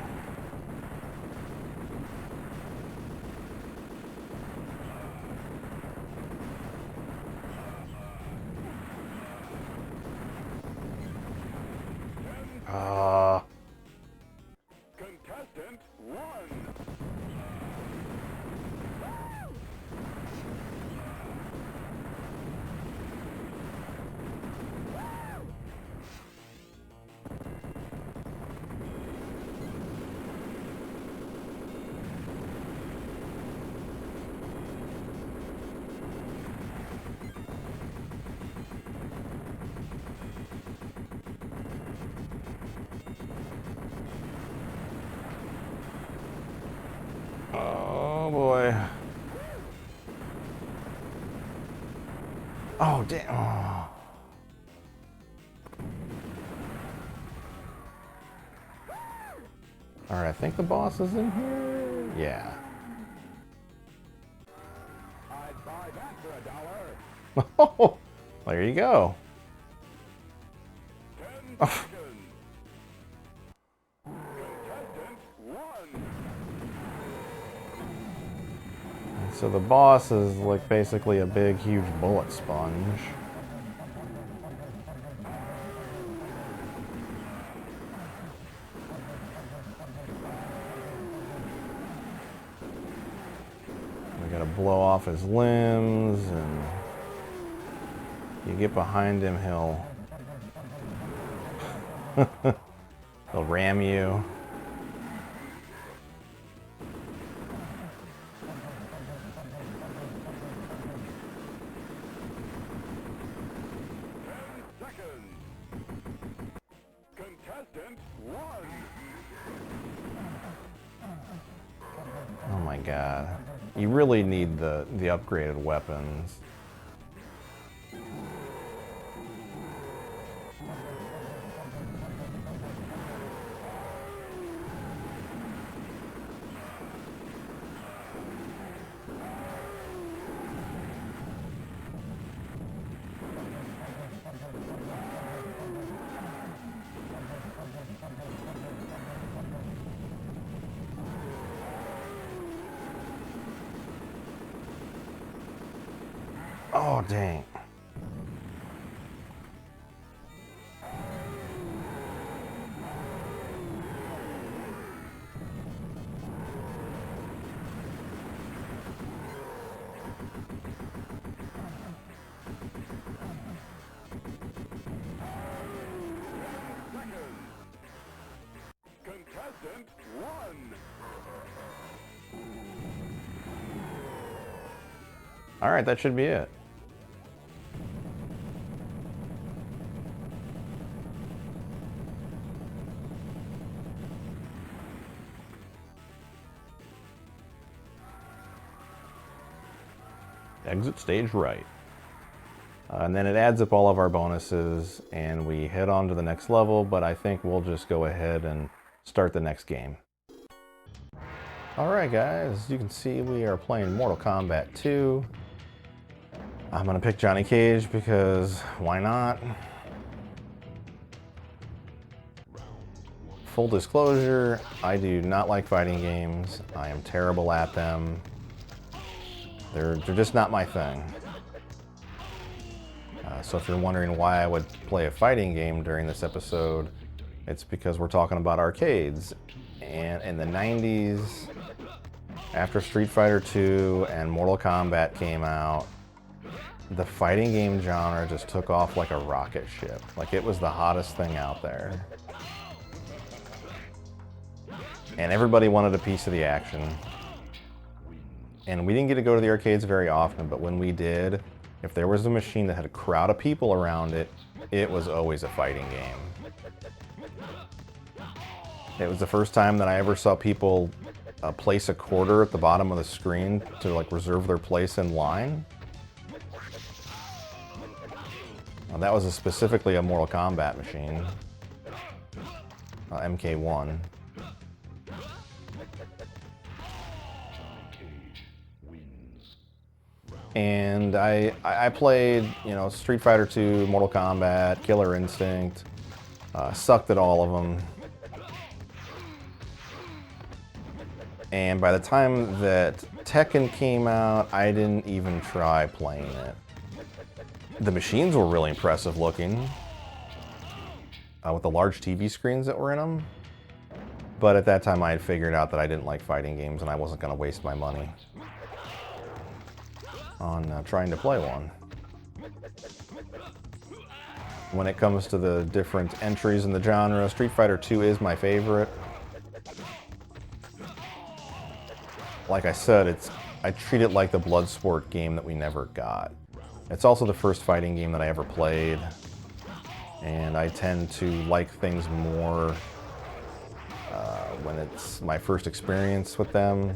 Speaker 2: Contestant 1.
Speaker 1: Oh boy. Oh damn. Oh. Alright, I think the boss is in here. Yeah.
Speaker 2: I'd buy that for $1.
Speaker 1: Oh, there you go.
Speaker 2: 10 seconds. Contestant 1.
Speaker 1: So the boss is like basically a big, huge bullet sponge. We gotta blow off his limbs, and you get behind him, he'll They'll ram you.
Speaker 2: Contestant 1.
Speaker 1: Oh my god. You really need the upgraded weapons. Oh, dang.
Speaker 2: Contestant 1.
Speaker 1: All right, that should be it. Exit stage right. And then it adds up all of our bonuses and we head on to the next level, but I think we'll just go ahead and start the next game. All right, guys, as you can see, we are playing Mortal Kombat 2. I'm gonna pick Johnny Cage because why not? Full disclosure, I do not like fighting games. I am terrible at them. They're just not my thing. So if you're wondering why I would play a fighting game during this episode, it's because we're talking about arcades. And in the 90s, after Street Fighter 2 and Mortal Kombat came out, the fighting game genre just took off like a rocket ship. Like, it was the hottest thing out there. And everybody wanted a piece of the action. And we didn't get to go to the arcades very often, but when we did, if there was a machine that had a crowd of people around it, it was always a fighting game. It was the first time that I ever saw people place a quarter at the bottom of the screen to like reserve their place in line. That was specifically a Mortal Kombat machine, MK1. And I played, you know, Street Fighter 2, Mortal Kombat, Killer Instinct, sucked at all of them. And by the time that Tekken came out, I didn't even try playing it. The machines were really impressive looking, with the large TV screens that were in them. But at that time I had figured out that I didn't like fighting games and I wasn't going to waste my money on trying to play one. When it comes to the different entries in the genre, Street Fighter 2 is my favorite. Like I said, I treat it like the Bloodsport game that we never got. It's also the first fighting game that I ever played, and I tend to like things more when it's my first experience with them.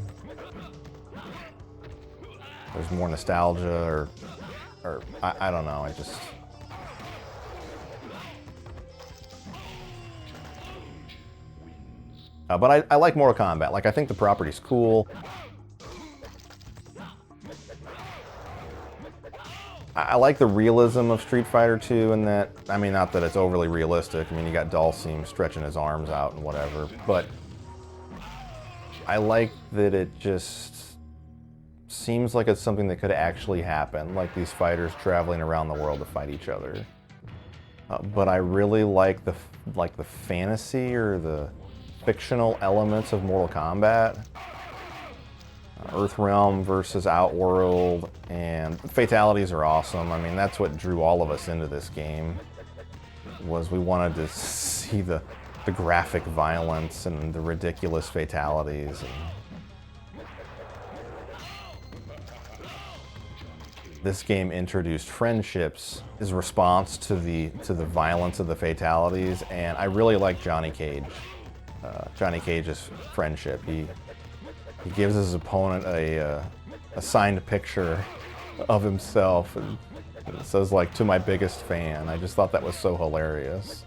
Speaker 1: There's more nostalgia, or I don't know, I just... but I like Mortal Kombat. Like, I think the property's cool. I like the realism of Street Fighter 2 in that, I mean, not that it's overly realistic. I mean, you got Dalsim stretching his arms out and whatever, but I like that it just seems like it's something that could actually happen, like these fighters traveling around the world to fight each other. But I really like the fantasy or the fictional elements of Mortal Kombat. Earthrealm versus Outworld, and fatalities are awesome. I mean, that's what drew all of us into this game, was we wanted to see see the graphic violence and the ridiculous fatalities. This game introduced friendships as a response to the violence of the fatalities, and I really like Johnny Cage. Johnny Cage's friendship. He gives his opponent a signed picture of himself, and it says, like, "To my biggest fan." I just thought that was so hilarious.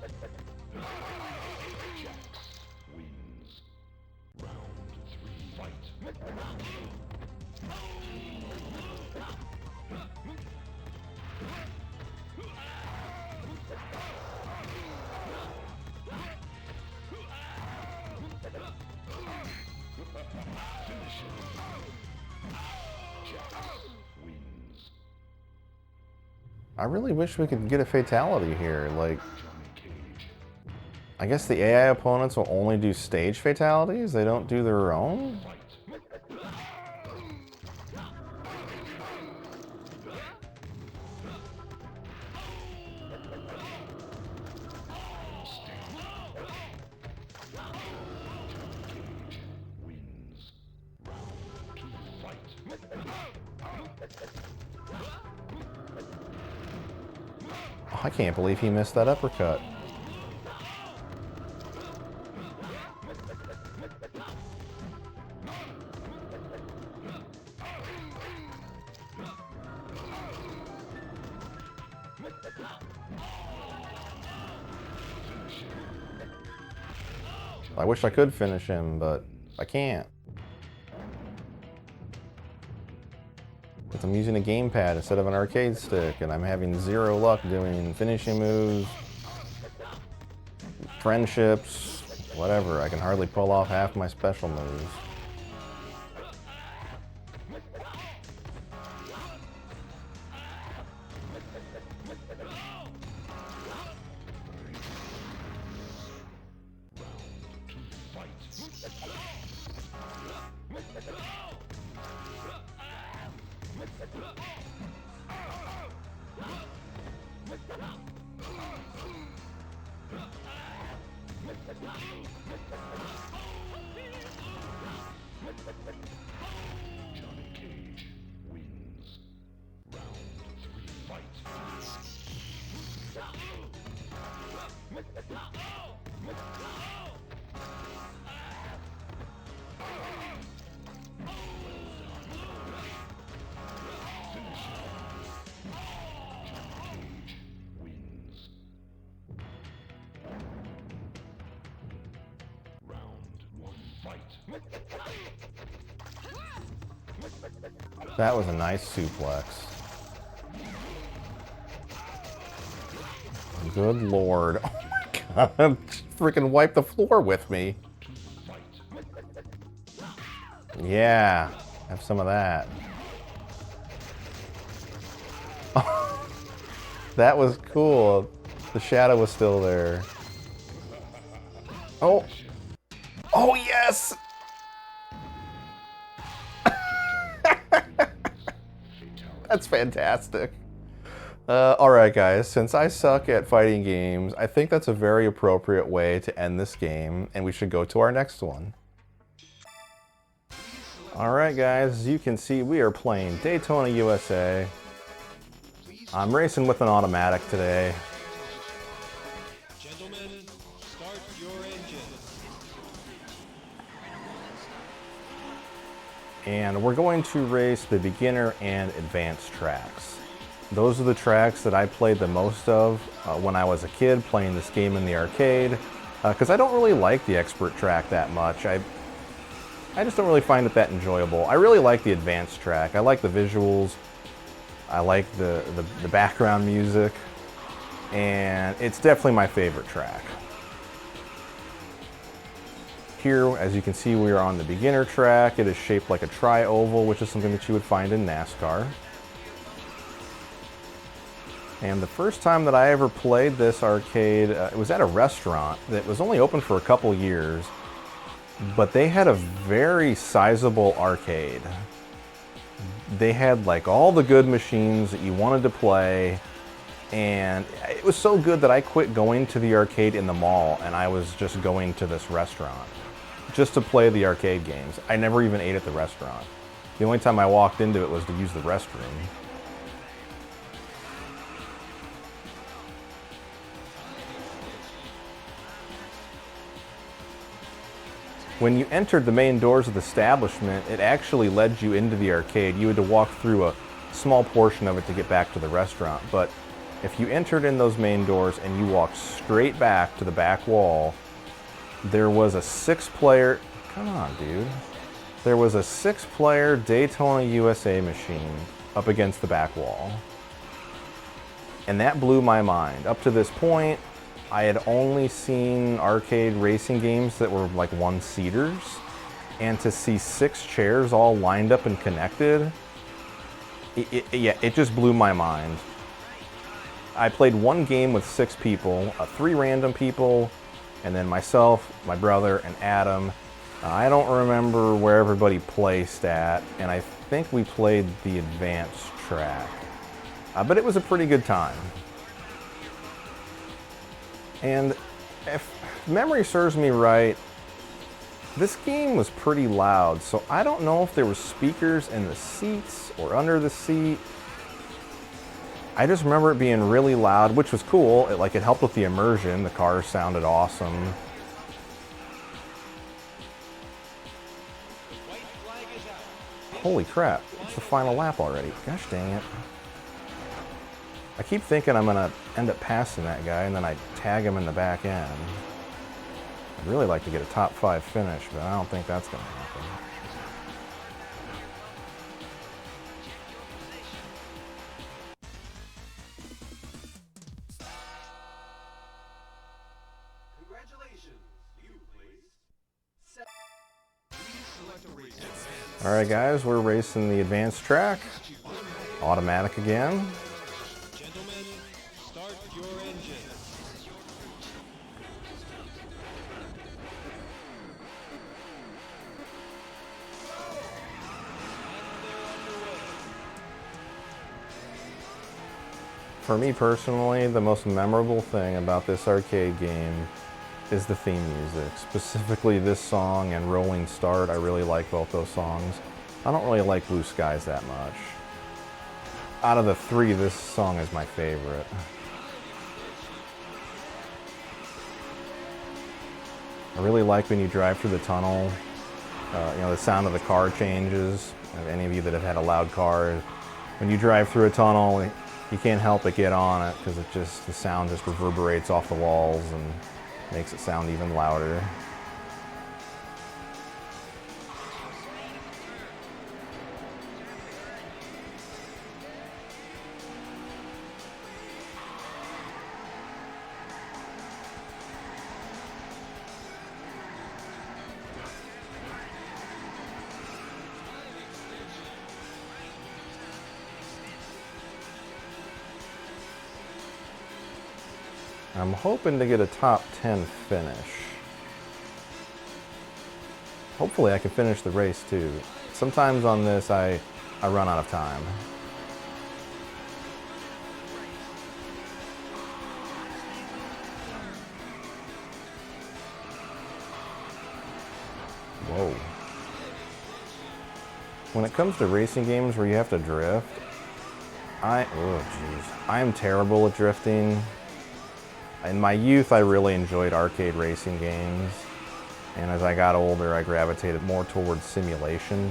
Speaker 1: I really wish we could get a fatality here. Like, I guess the AI opponents will only do stage fatalities? They don't do their own? Oh, I can't believe he missed that uppercut. I wish I could finish him, but I can't. Because I'm using a gamepad instead of an arcade stick, and I'm having zero luck doing finishing moves, friendships, whatever. I can hardly pull off half my special moves.
Speaker 2: Johnny Cage wins. Round 3 fight.
Speaker 1: That was a nice suplex. Good lord. Oh my god. Freaking wipe the floor with me. Yeah. Have some of that. Oh, that was cool. The shadow was still there. Oh. Oh, yes! That's fantastic. Alright guys, since I suck at fighting games, I think that's a very appropriate way to end this game, and we should go to our next one. Alright guys, as you can see, we are playing Daytona, USA. I'm racing with an automatic today.
Speaker 3: Gentlemen, start your engines.
Speaker 1: And we're going to race the beginner and advanced tracks. Those are the tracks that I played the most of when I was a kid playing this game in the arcade, because I don't really like the expert track that much. I just don't really find it that enjoyable. I really like the advanced track. I like the visuals, I like the background music, and it's definitely my favorite track. Here, as you can see, we are on the beginner track. It is shaped like a tri-oval, which is something that you would find in NASCAR. And the first time that I ever played this arcade, it was at a restaurant that was only open for a couple years, but they had a very sizable arcade. They had like all the good machines that you wanted to play, And it was so good that I quit going to the arcade in the mall, and I was just going to this restaurant just to play the arcade games. I never even ate at the restaurant. The only time I walked into it was to use the restroom. When you entered the main doors of the establishment, it actually led you into the arcade. You had to walk through a small portion of it to get back to the restaurant. But if you entered in those main doors and you walked straight back to the back wall, there was a 6-player, come on dude, there was a 6-player Daytona USA machine up against the back wall. And that blew my mind. Up to this point, I had only seen arcade racing games that were like one-seaters, and to see 6 chairs all lined up and connected, it just blew my mind. I played one game with 6 people, 3 random people, and then myself, my brother, and Adam. I don't remember where everybody placed at, and I think we played the advanced track. But it was a pretty good time. And if memory serves me right, this game was pretty loud, so I don't know if there were speakers in the seats or under the seat. I just remember it being really loud, which was cool. It helped with the immersion. The cars sounded awesome. Holy crap, it's the final lap already. Gosh dang it. I keep thinking I'm gonna end up passing that guy, and then I tag him in the back end. I'd really like to get a top 5 finish, but I don't think that's gonna happen.
Speaker 3: Congratulations, you placed
Speaker 1: All right, guys, we're racing the advanced track. Automatic again.
Speaker 3: Gentlemen, start your engines.
Speaker 1: For me personally, the most memorable thing about this arcade game is the theme music. Specifically this song and Rolling Start. I really like both those songs. I don't really like Blue Skies that much. Out of the 3, this song is my favorite. I really like when you drive through the tunnel. The sound of the car changes. Any of you that have had a loud car, when you drive through a tunnel, you can't help but get on it because the sound just reverberates off the walls and makes it sound even louder. I'm hoping to get a top 10 finish. Hopefully I can finish the race too. Sometimes on this I run out of time. Whoa. When it comes to racing games where you have to drift, I am terrible at drifting. In my youth, I really enjoyed arcade racing games, and as I got older, I gravitated more towards simulation.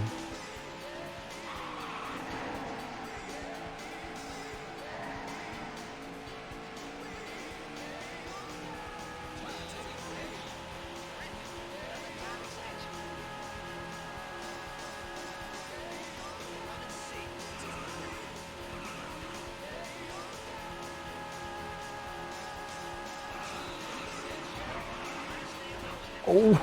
Speaker 1: Oh!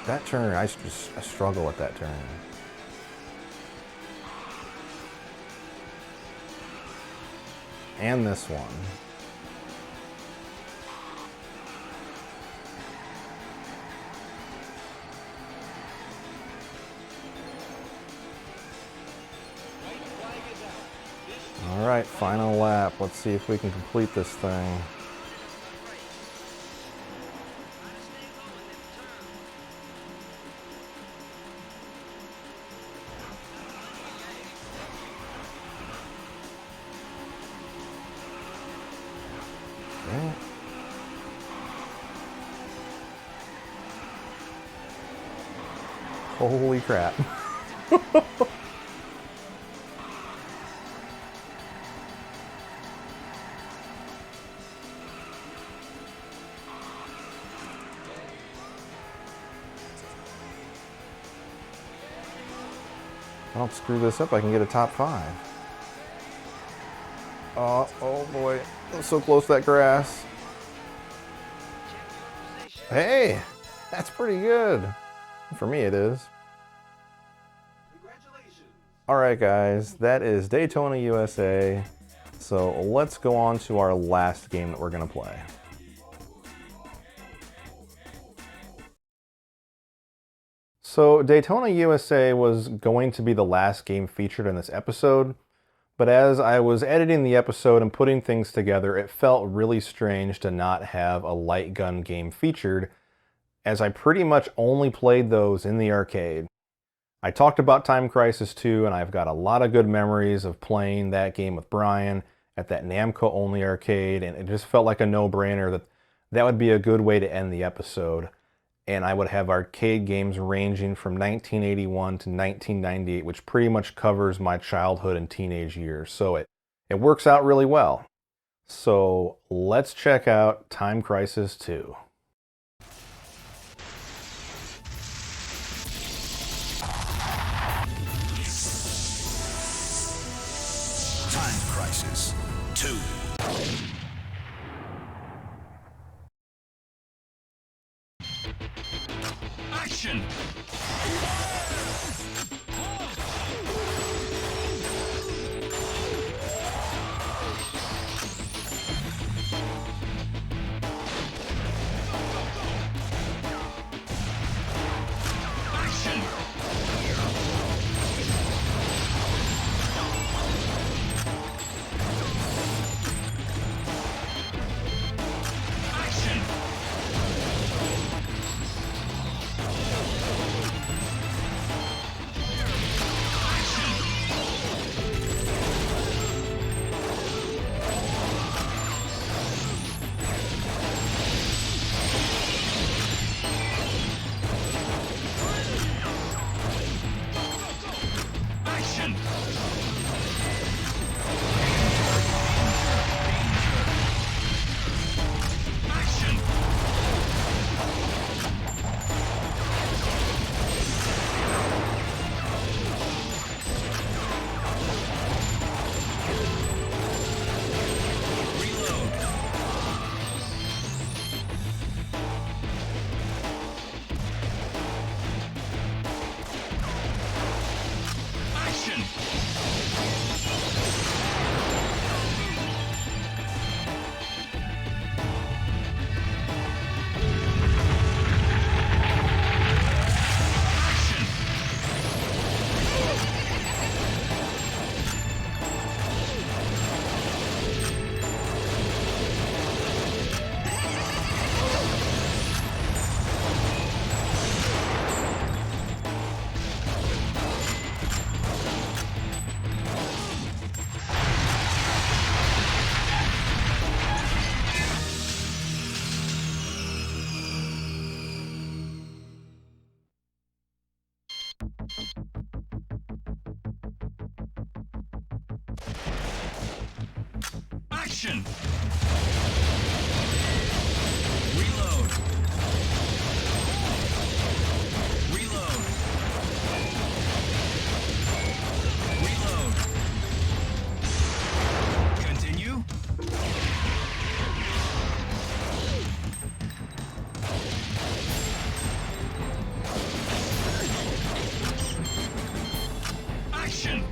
Speaker 1: That turn, I struggle at that turn. and this one. All right, final lap. Let's see if we can complete this thing. Okay. Holy crap. I don't screw this up, I can get a top 5. Oh boy, I'm so close to that grass. Hey, that's pretty good. For me it is.
Speaker 3: Congratulations.
Speaker 1: All right guys, that is Daytona, USA. So let's go on to our last game that we're gonna play. So Daytona, USA was going to be the last game featured in this episode, but as I was editing the episode and putting things together, it felt really strange to not have a light gun game featured, as I pretty much only played those in the arcade. I talked about Time Crisis 2, and I've got a lot of good memories of playing that game with Brian at that Namco-only arcade, and it just felt like a no-brainer that that would be a good way to end the episode. And I would have arcade games ranging from 1981 to 1998, which pretty much covers my childhood and teenage years. So it works out really well. So let's check out Time Crisis 2.
Speaker 4: Time Crisis 2. Action! Action! Action! Action! Action! Reload! Action! Action! Action! Reload! Reload! Reload! Continue? Action!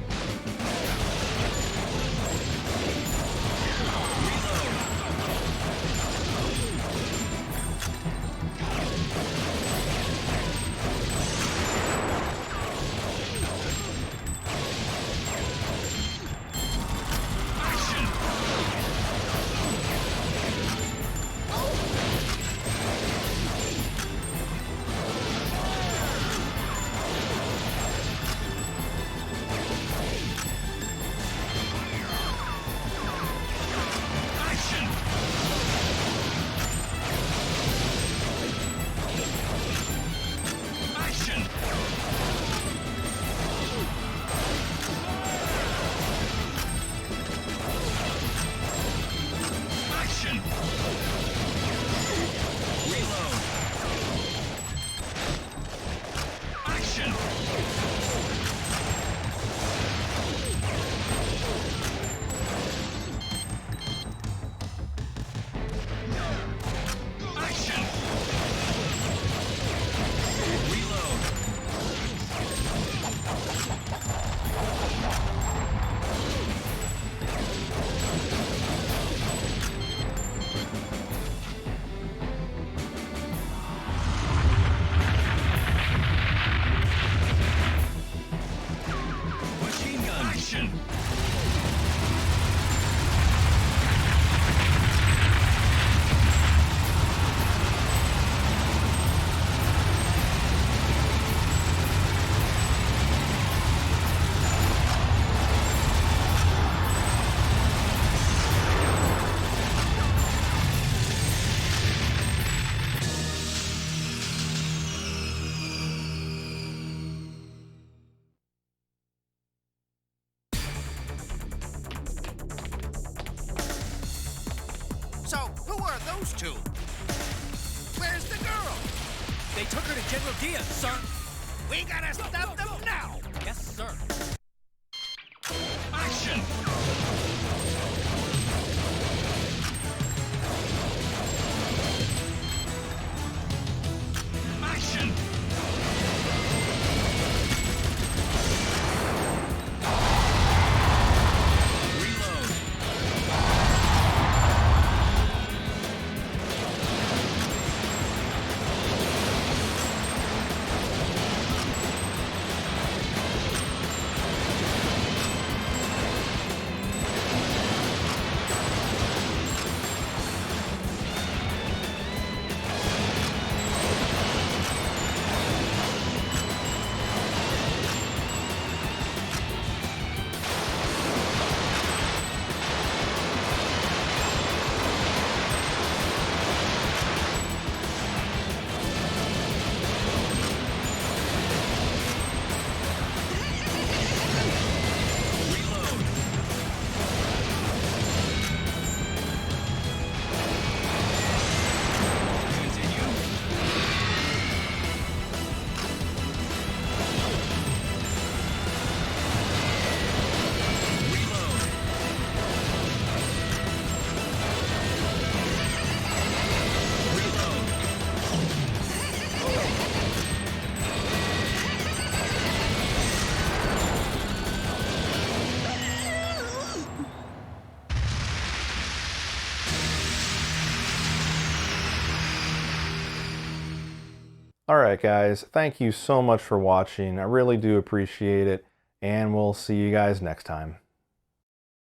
Speaker 5: those two? Where's the girl?
Speaker 4: They took her to General Diaz, sir.
Speaker 5: We gotta stop them now!
Speaker 4: Yes, sir.
Speaker 2: Action! Action!
Speaker 4: Reload. Reload. Continue. Reload. Reload.
Speaker 1: All right, guys, thank you so much for watching. I really do appreciate it, and we'll see you guys next time.